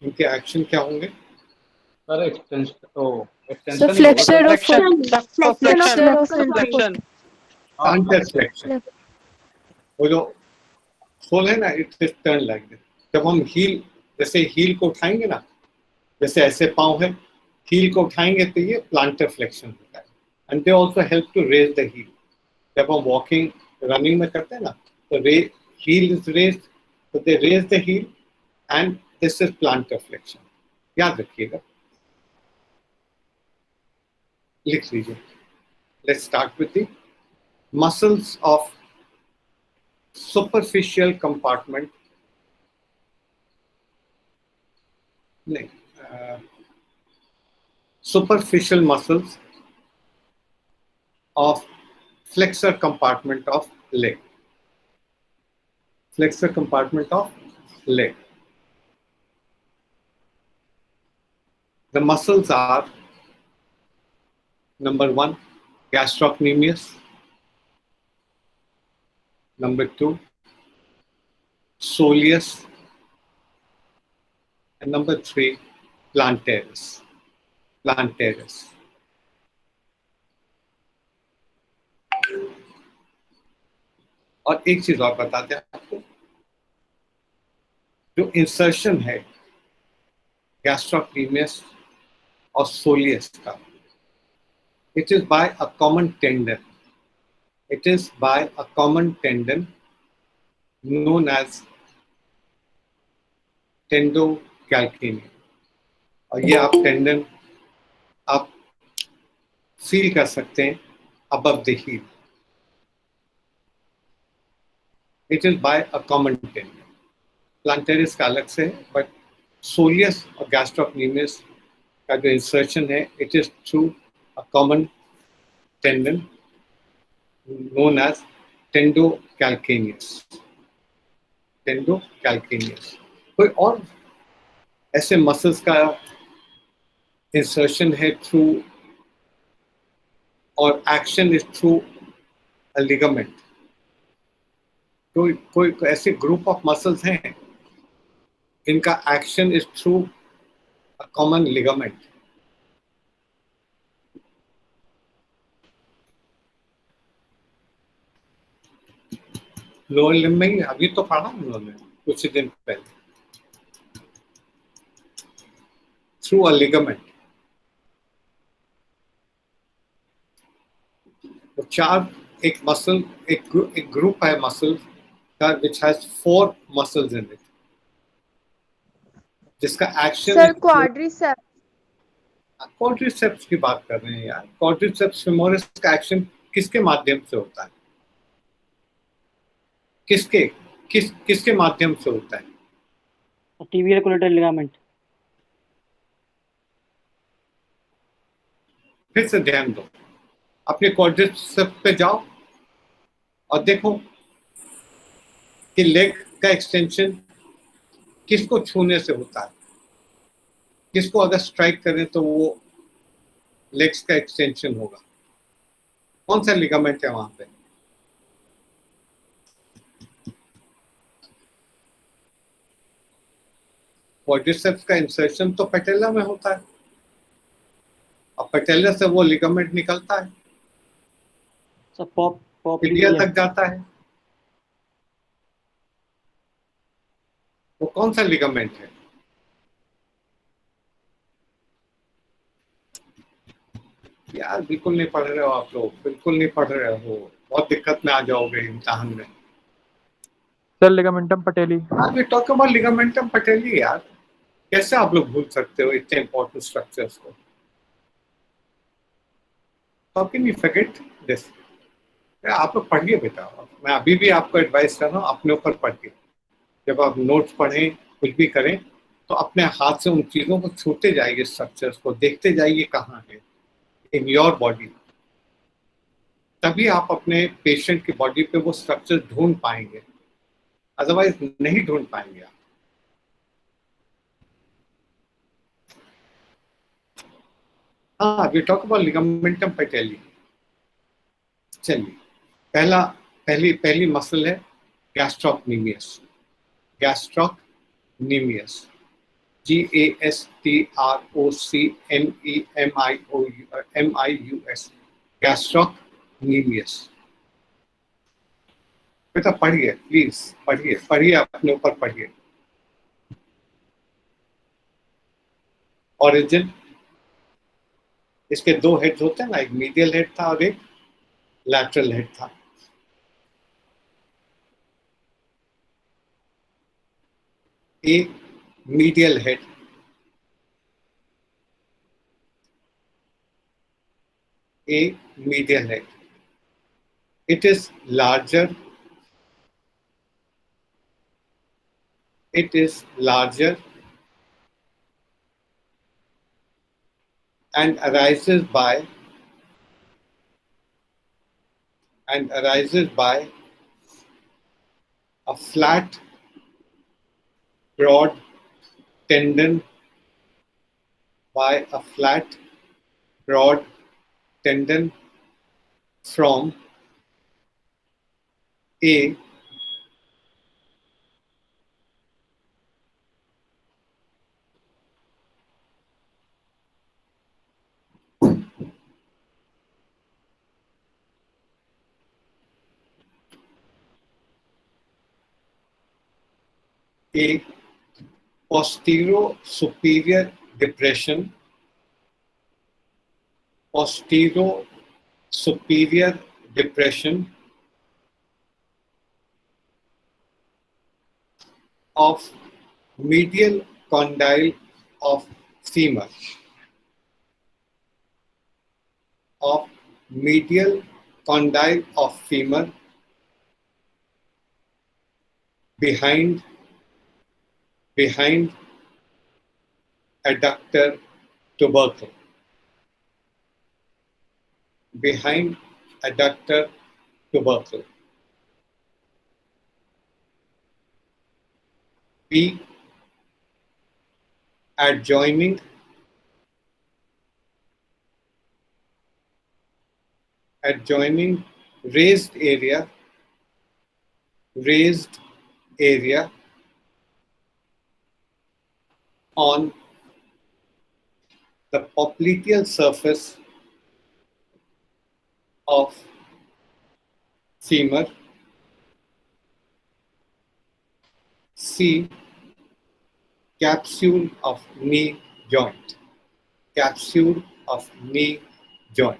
इनके एक्शन क्या होंगे? सर एक्सटेंशन, ओ सर एक्सटेंशन ही होगा flexor of flexion of flexion. Planter flexion. वो जो सोल है ना, it is turn like this. जब हम हील, जैसे हील को उठाएंगे ना, जैसे ऐसे पाँव है, हील को उठाएंगे तो ये प्लांटर फ्लेक्शन होता है। And they also help to raise the heel. जब हम वॉकिंग, रनिंग में करते हैं ना, तो हील इज रेज, तो they raise the heel and this is plantar flexion. याद रखिएगा, लिख लीजिए। Let's start with the muscles of superficial compartment, superficial muscles of flexor compartment of leg. Flexor compartment of leg. The muscles are: number 1, gastrocnemius; number 2, soleus; and number 3, plantaris. Plantaris. और एक चीज और बताते हैं आपको, जो इंसर्शन है gastrocnemius और soleus का, it is by a common tendon. It is by a common tendon known as tendocalcaneum. और ये आप टेंडन आप फील कर सकते हैं above the heel. It is by a common tendon. Plantaris का अलग से है, but soleus और gastrocnemius का जो इंसर्शन है, it is through a common tendon known as tendocalcaneus. Tendocalcaneus. कोई और ऐसे मसल्स का इंसर्शन है थ्रू और action is through a ligament? कोई ऐसे ग्रुप ऑफ मसल्स हैं इनका action is through a common ligament? Lower limb में ही अभी तो पढ़ा हम लोगों ने कुछ दिन पहले, थ्रू अ लिगामेंट। तो 4 एक मसल, एक ग्रुप है मसल का which has 4 muscles in it, जिसका एक्शन सर क्वाड्रिसेप्स। क्वाड्रिसेप्स की बात कर रहे हैं यार। क्वाड्रिसेप्स फेमोरिस का एक्शन किसके माध्यम से होता है? किसके माध्यम से होता है? Tibial collateral ligament. फिर से ध्यान दो, अपने क्वाड्रिसेप्स पे जाओ और देखो कि लेग का एक्सटेंशन किसको छूने से होता है। किसको अगर स्ट्राइक करें तो वो लेग्स का एक्सटेंशन होगा। कौन सा लिगामेंट है वहां पे? क्वाड्रिसेप्स का इंसर्शन तो पैटेला में होता है, और पैटेला से वो लिगामेंट निकलता है, टिबिया तक जाता है। वो कौन सा लिगामेंट है? यार बिल्कुल नहीं पढ़ रहे हो आप लोग, बिल्कुल नहीं पढ़ रहे हो। बहुत दिक्कत में आ जाओगे इम्तिहान में। Sir ligamentum patellae. We talk about ligamentum patellae यार, कैसे आप लोग भूल सकते हो इतने इंपॉर्टेंट स्ट्रक्चर्स को? How can you forget this? आप लोग पढ़िए बेटा, मैं अभी भी आपको एडवाइस कर रहा हूँ, अपने ऊपर पढ़िए। जब आप नोट्स पढ़ें, कुछ भी करें, तो अपने हाथ से उन चीज़ों को छूते जाइए, स्ट्रक्चर्स को देखते जाइए कहाँ है इन योर बॉडी, तभी आप अपने पेशेंट की बॉडी पे वो स्ट्रक्चर ढूंढ पाएंगे, अदरवाइज नहीं ढूंढ पाएंगे आप। हाँ, वी टॉक अबाउट लिगामेंटम पटेली। चलिए, पहली मसल है गैस्ट्रोक्नीमियस। Gastrocnemius, GASTROCNEMIUS, gastrocnemius. बेटा पढ़िए, प्लीज पढ़िए, अपने ऊपर पढ़िए। ओरिजिन, इसके दो हेड्स होते हैं ना, एक मीडियल हेड था और एक लैटरल हेड था। A medial head, a medial head. It is larger. It is larger and arises by a flat, broad tendon, by a flat, broad tendon from a posterior superior depression, posterior superior depression of medial condyle of femur, of medial condyle of femur behind adductor tubercle, behind adductor tubercle. B, adjoining raised area on the popliteal surface of femur. C, capsule of knee joint, capsule of knee joint.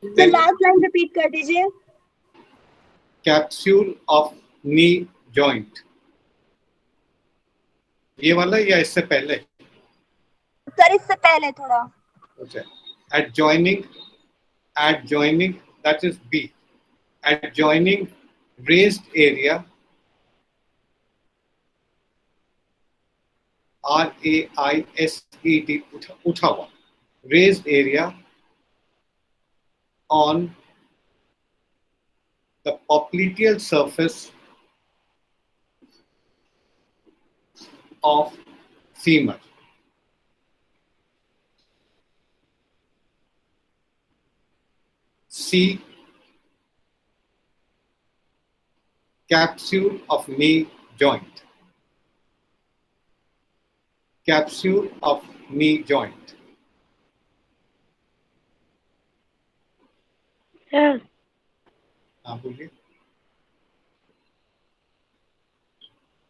Sir last line repeat कर दीजिए। Capsule of knee joint, ये वाला या इससे पहले? Sir इससे पहले थोड़ा। अच्छा, adjoining, that is B, adjoining raised area, RAISED, उठा हुआ, raised area on the popliteal surface of femur. C, capsule of knee joint, capsule of knee joint. Sir हाँ बोलिए,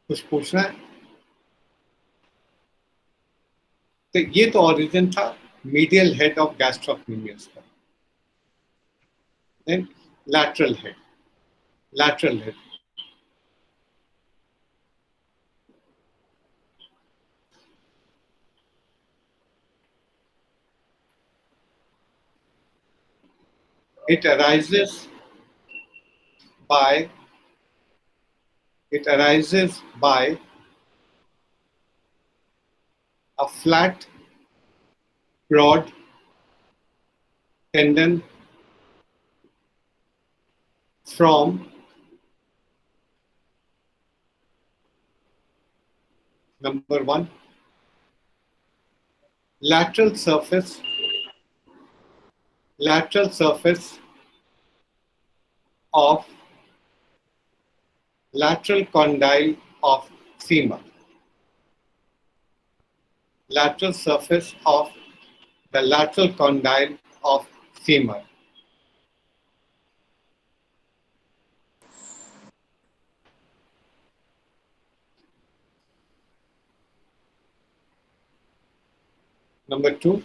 कुछ पूछना है? तो ये तो origin था medial head of gastrocnemius का. Then lateral head. Lateral head. It arises by a flat, broad tendon from number 1, lateral surface of lateral condyle of femur. Lateral surface of the lateral condyle of femur. Number 2,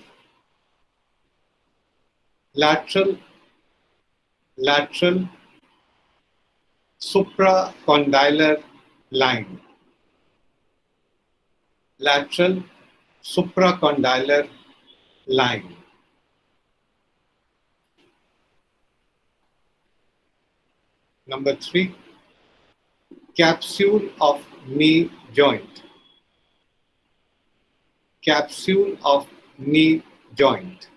lateral supracondylar line. Lateral supracondylar line. Number 3, capsule of knee joint. Capsule of knee joint.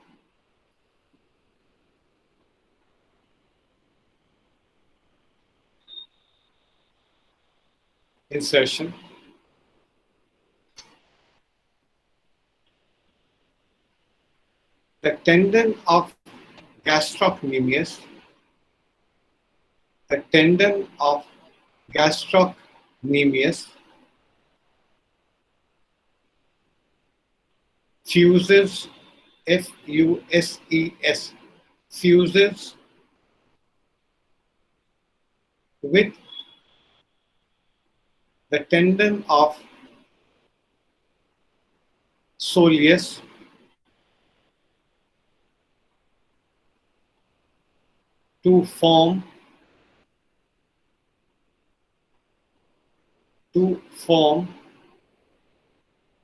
Insertion. The tendon of gastrocnemius. The tendon of gastrocnemius fuses, F-U-S-E-S, fuses with the tendon of Soleus to form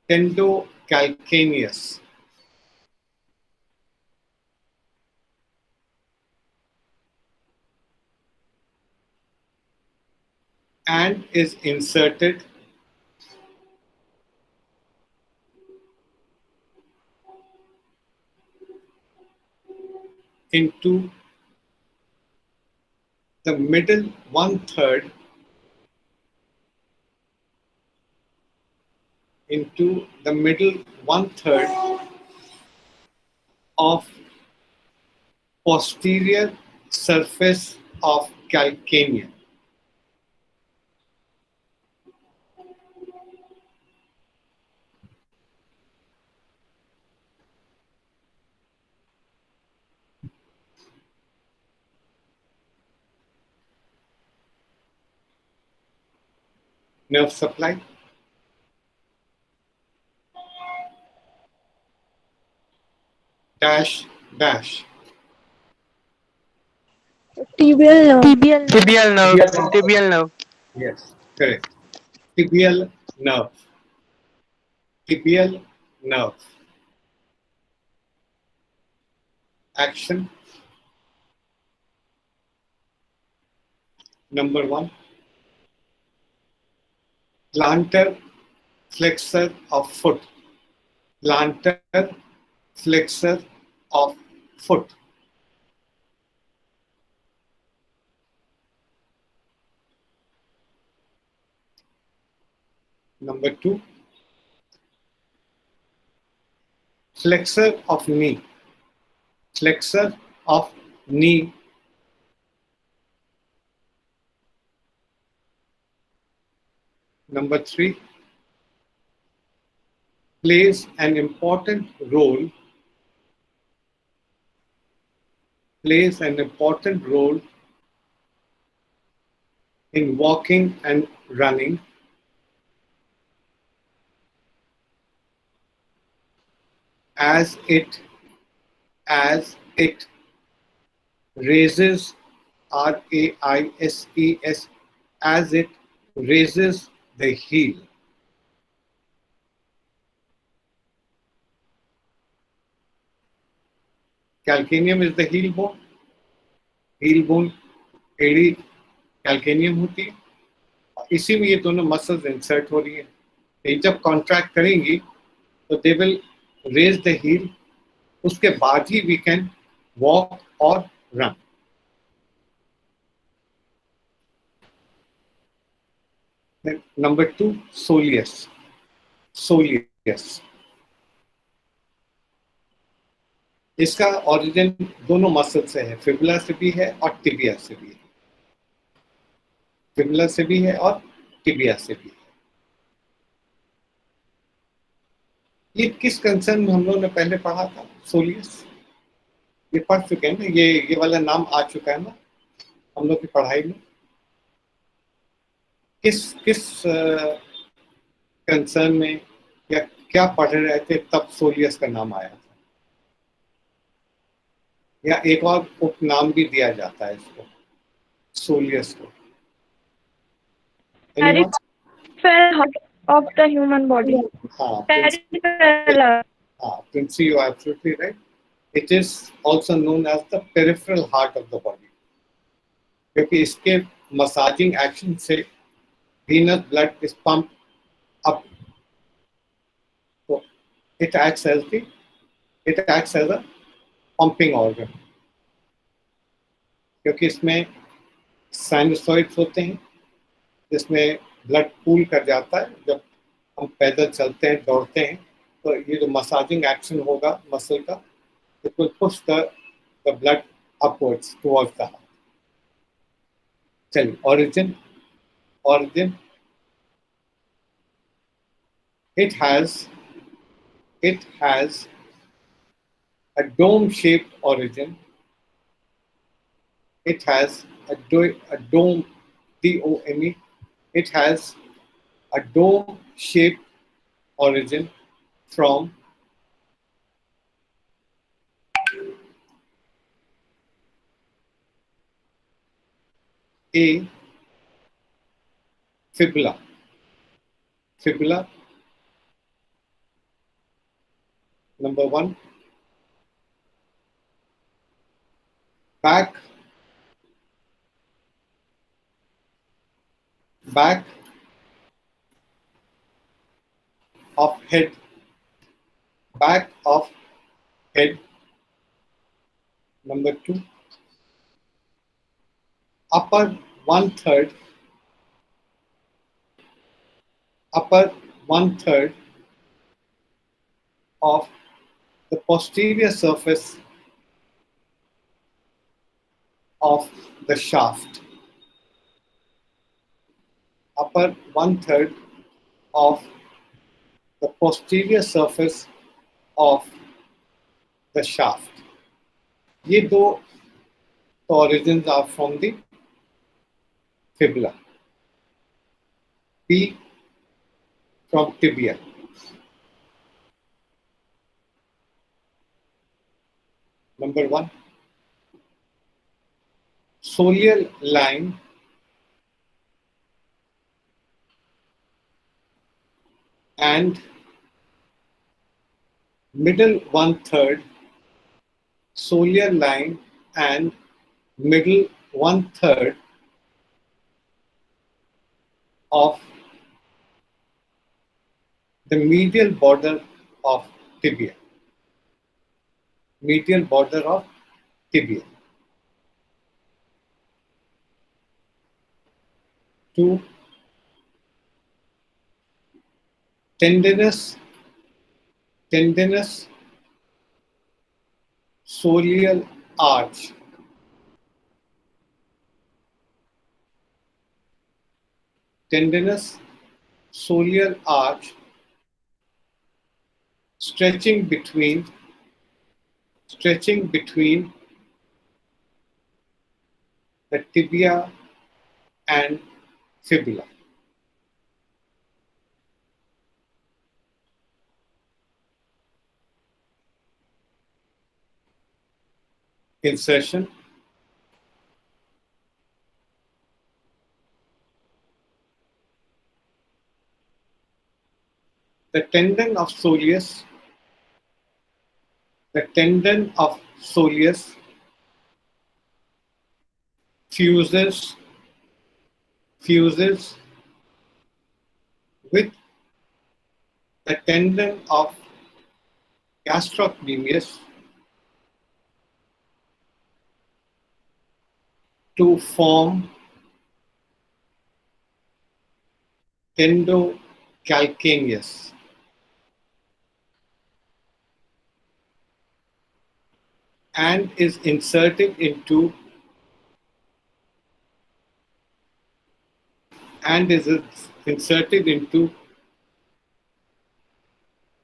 tendocalcaneus. And is inserted into the middle one-third of posterior surface of calcaneum. Nerve supply. Dash. Tibial nerve. Tibial nerve. Yes, correct. Tibial nerve. Action. Number 1, plantar flexor of foot. Plantar flexor of foot. Number 2, flexor of knee. Flexor of knee. Number 3, plays an important role in walking and running. as it raises, RAISES, as it raises the heel. Calcaneum is the heel bone. Heel bone एड़ी calcaneum होती है, इसी में ये दोनों muscles insert हो रही है. ये जब कॉन्ट्रैक्ट करेंगी तो they will raise the heel. उसके बाद ही वी कैन वॉक और रन. Number 2, soleus. इसका ओरिजिन दोनों मसल से है, फिबुला से भी है और टिबिया से भी है. फिबुला से भी है और टिबिया से भी है. ये किस कंसर्न में हम लोगों ने पहले पढ़ा था? सोलियस. ये पढ़ चुके हैं ना, ये वाला नाम आ चुका है ना हम लोग की पढ़ाई में. किस कंसर्न में या क्या पढ़ रहे थे तब सोलियस का नाम आया था? या एक और उपनाम भी दिया जाता है इसको, सोलियस को. Anyone? Peripheral heart of the human body. हाँ, Peripheral. Princey, you are absolutely right. It is also known as the peripheral heart of the body, क्योंकि इसके मसाजिंग एक्शन से venous blood is pumped up. So it acts as a pumping organ, क्योंकि इसमें साइनसॉइड्स होते हैं जिसमें blood pool कर जाता है. जब हम पैदल चलते हैं, दौड़ते हैं, तो ये जो मसाजिंग एक्शन होगा मसल का, it will push the blood upwards towards the heart. चलिए, origin. It has a dome-shaped origin. It has a dome, DOME. It has a dome-shaped origin from a fibula. Number 1, back of head. Number 2, upper one third of the posterior surface of the shaft. Upper one third of the posterior surface of the shaft. ये दो origins are from the fibula. B from tibia. Number 1, soleal line and middle one third, soleal line and middle one third of the medial border of tibia. Medial border of tibia. 2, tendinous soleal arch. Tendinous soleal arch stretching between the tibia and fibula. insertion, the tendon of soleus, fuses with the tendon of gastrocnemius to form tendocalcaneus. And is inserted into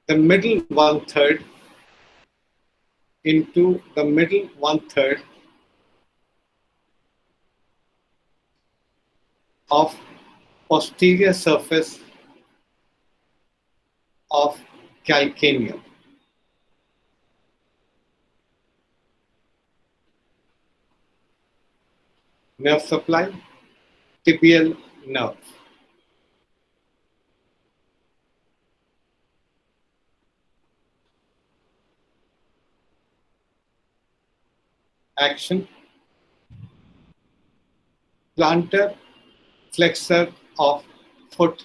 the middle one third of posterior surface of calcaneum. Nerve supply, tibial nerve. Action, plantar flexor of foot,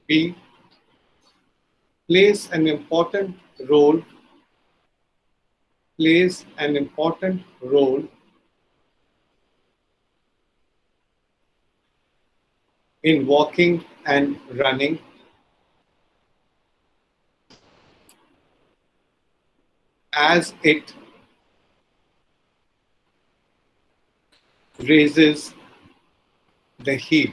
B, plays an important role in walking and running, as it raises the heel.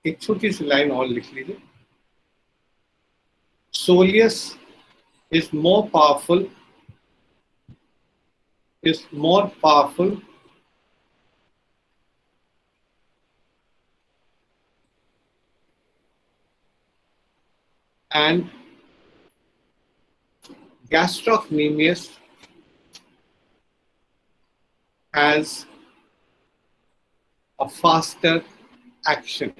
एक छोटी सी line और लिख लीजिए. Soleus is more powerful and gastrocnemius has a faster action.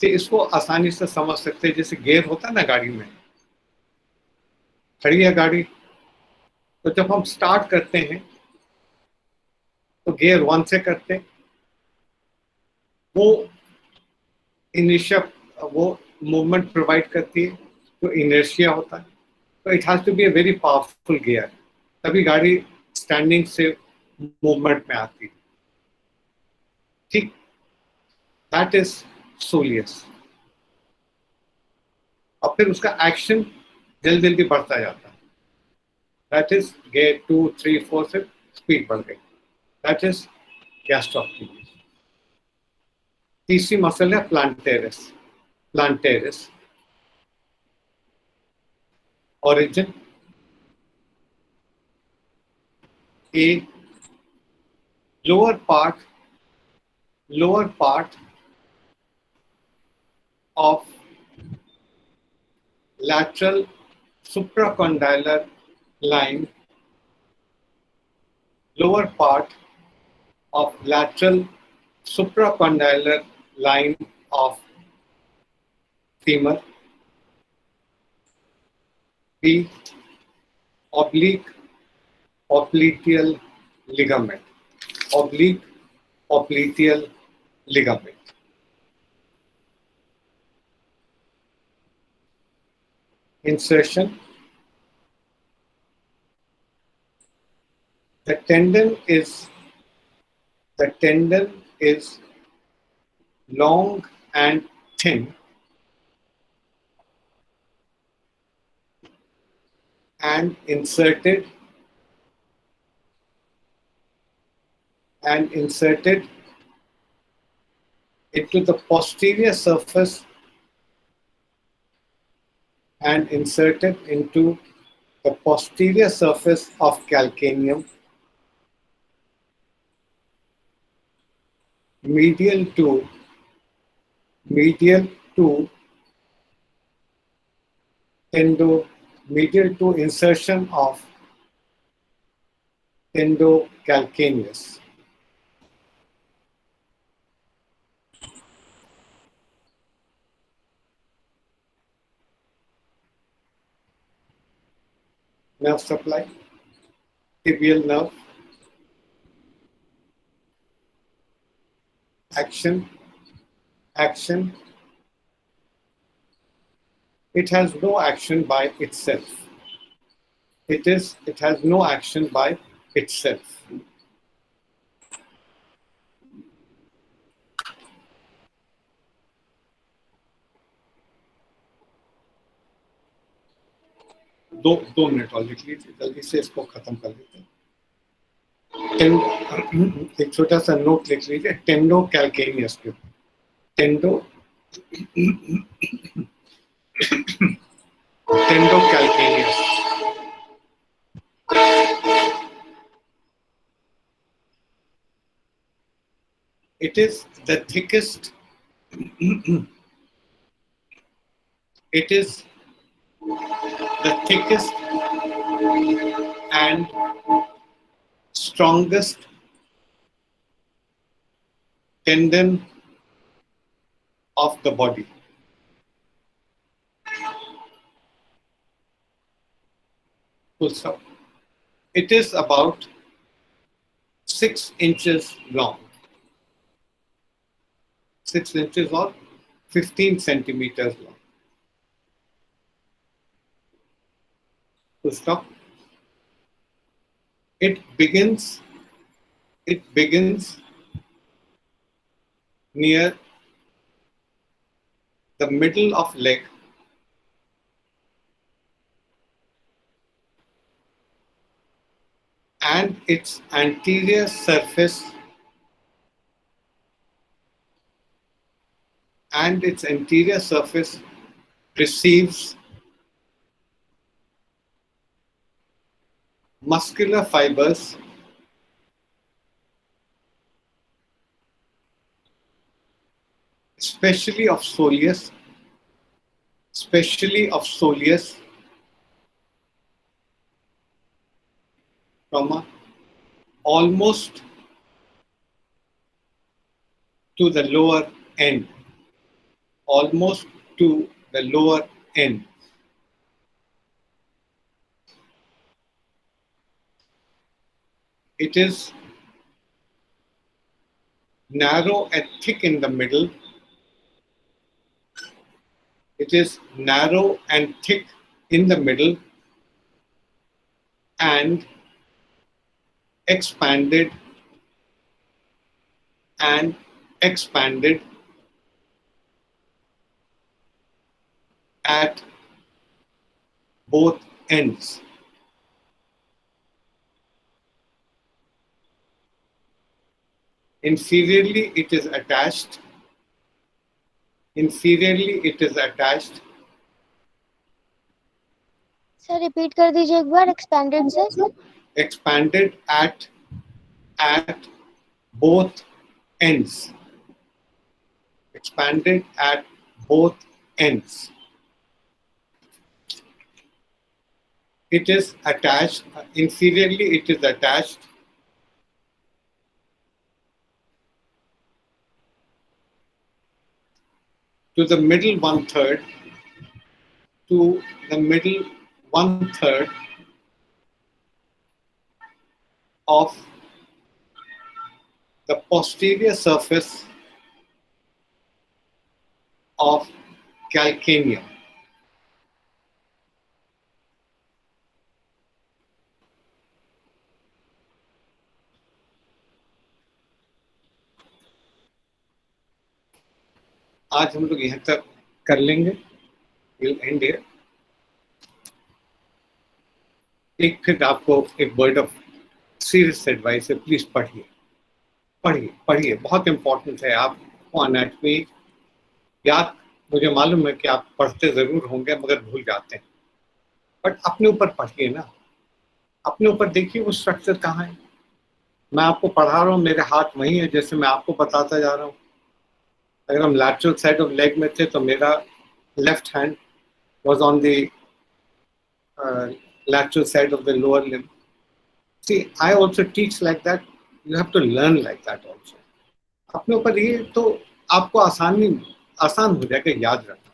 तो इसको आसानी से समझ सकते हैं. जैसे गियर होता है ना गाड़ी में, खड़ी है गाड़ी, तो जब हम स्टार्ट करते हैं तो गियर 1 से करते हैं, वो मूवमेंट प्रोवाइड करती है, तो इनर्शिया होता है. तो it has to be a very powerful gear, तभी गाड़ी स्टैंडिंग से मूवमेंट में आती है. ठीक, दैट इज सोलियस. और फिर उसका एक्शन जल्दी जल्दी बढ़ता जाता है. दैट इज गियर 2, 3, 4 से स्पीड बढ़ गई. That is gastrocnemius. तीसरी मसल है प्लांटेरिस. origin, A, lower part of lateral supracondylar line, lower part of lateral supracondylar line of femur. B, oblique popliteal ligament. Oblique popliteal ligament. Insertion. The tendon is long and thin and inserted into the posterior surface and inserted into the posterior surface of calcaneum, medial to medial to insertion of endocalcaneus. Nerve supply, tibial nerve, action. It has no action by itself. It has no action by itself. दो minute और लिख लीजिए, जल्दी से इसको खत्म कर लेते हैं। एक छोटा सा नोट लिख लीजिए टेंडो कैल्केनियस के ऊपर। टेंडो calcaneus it is the thickest and strongest tendon of the body. Full stop. It is about 6 inches long. 6 inches or 15 centimeters long. Full stop. It begins near the middle of leg and its anterior surface receives muscular fibers especially of soleus, almost to the lower end. It is narrow and thick in the middle. And expanded at both ends. Inferiorly it is attached. Sir repeat कर दीजिए एक बार expanded से। Expanded at both ends. It is attached, inferiorly it is attached to the middle one third of the posterior surface of calcaneum. आज हम लोग यहाँ तक कर लेंगे। We'll end here. एक फिर आपको एक वर्ड ऑफ सीरियस एडवाइस है, प्लीज पढ़िए, बहुत इंपॉर्टेंट है। आप आपको एनाटॉमी याद, मुझे मालूम है कि आप पढ़ते ज़रूर होंगे मगर भूल जाते हैं, बट अपने ऊपर पढ़िए ना, अपने ऊपर देखिए वो स्ट्रक्चर कहाँ है। मैं आपको पढ़ा रहा हूँ, मेरे हाथ वही है जैसे मैं आपको बताता जा रहा हूँ। अगर हम लैटरल साइड ऑफ लेग में थे तो मेरा left hand was on the lateral side of the lower limb. See, I also teach like that. You have to learn like that also. अपने ऊपर ये तो आपको आसान हो जाएगा याद रखना।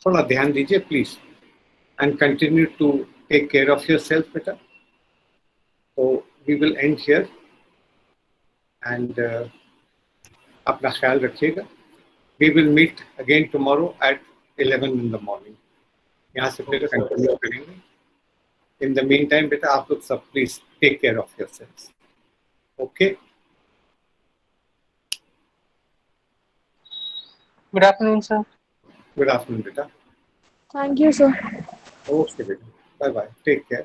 थोड़ा ध्यान दीजिए please, and continue to take care of yourself बेटा। तो we will end here and अपना ख्याल रखिएगा। We will meet again tomorrow at 11 in the morning. यहाँ से फिर कंटिन्यू करेंगे। In the meantime, बेटा आप लोग सब please take care of yourselves. Okay, Good afternoon, sir. Good afternoon बेटा। Thank you, sir. ओके बेटा, बाय बाय, टेक केयर।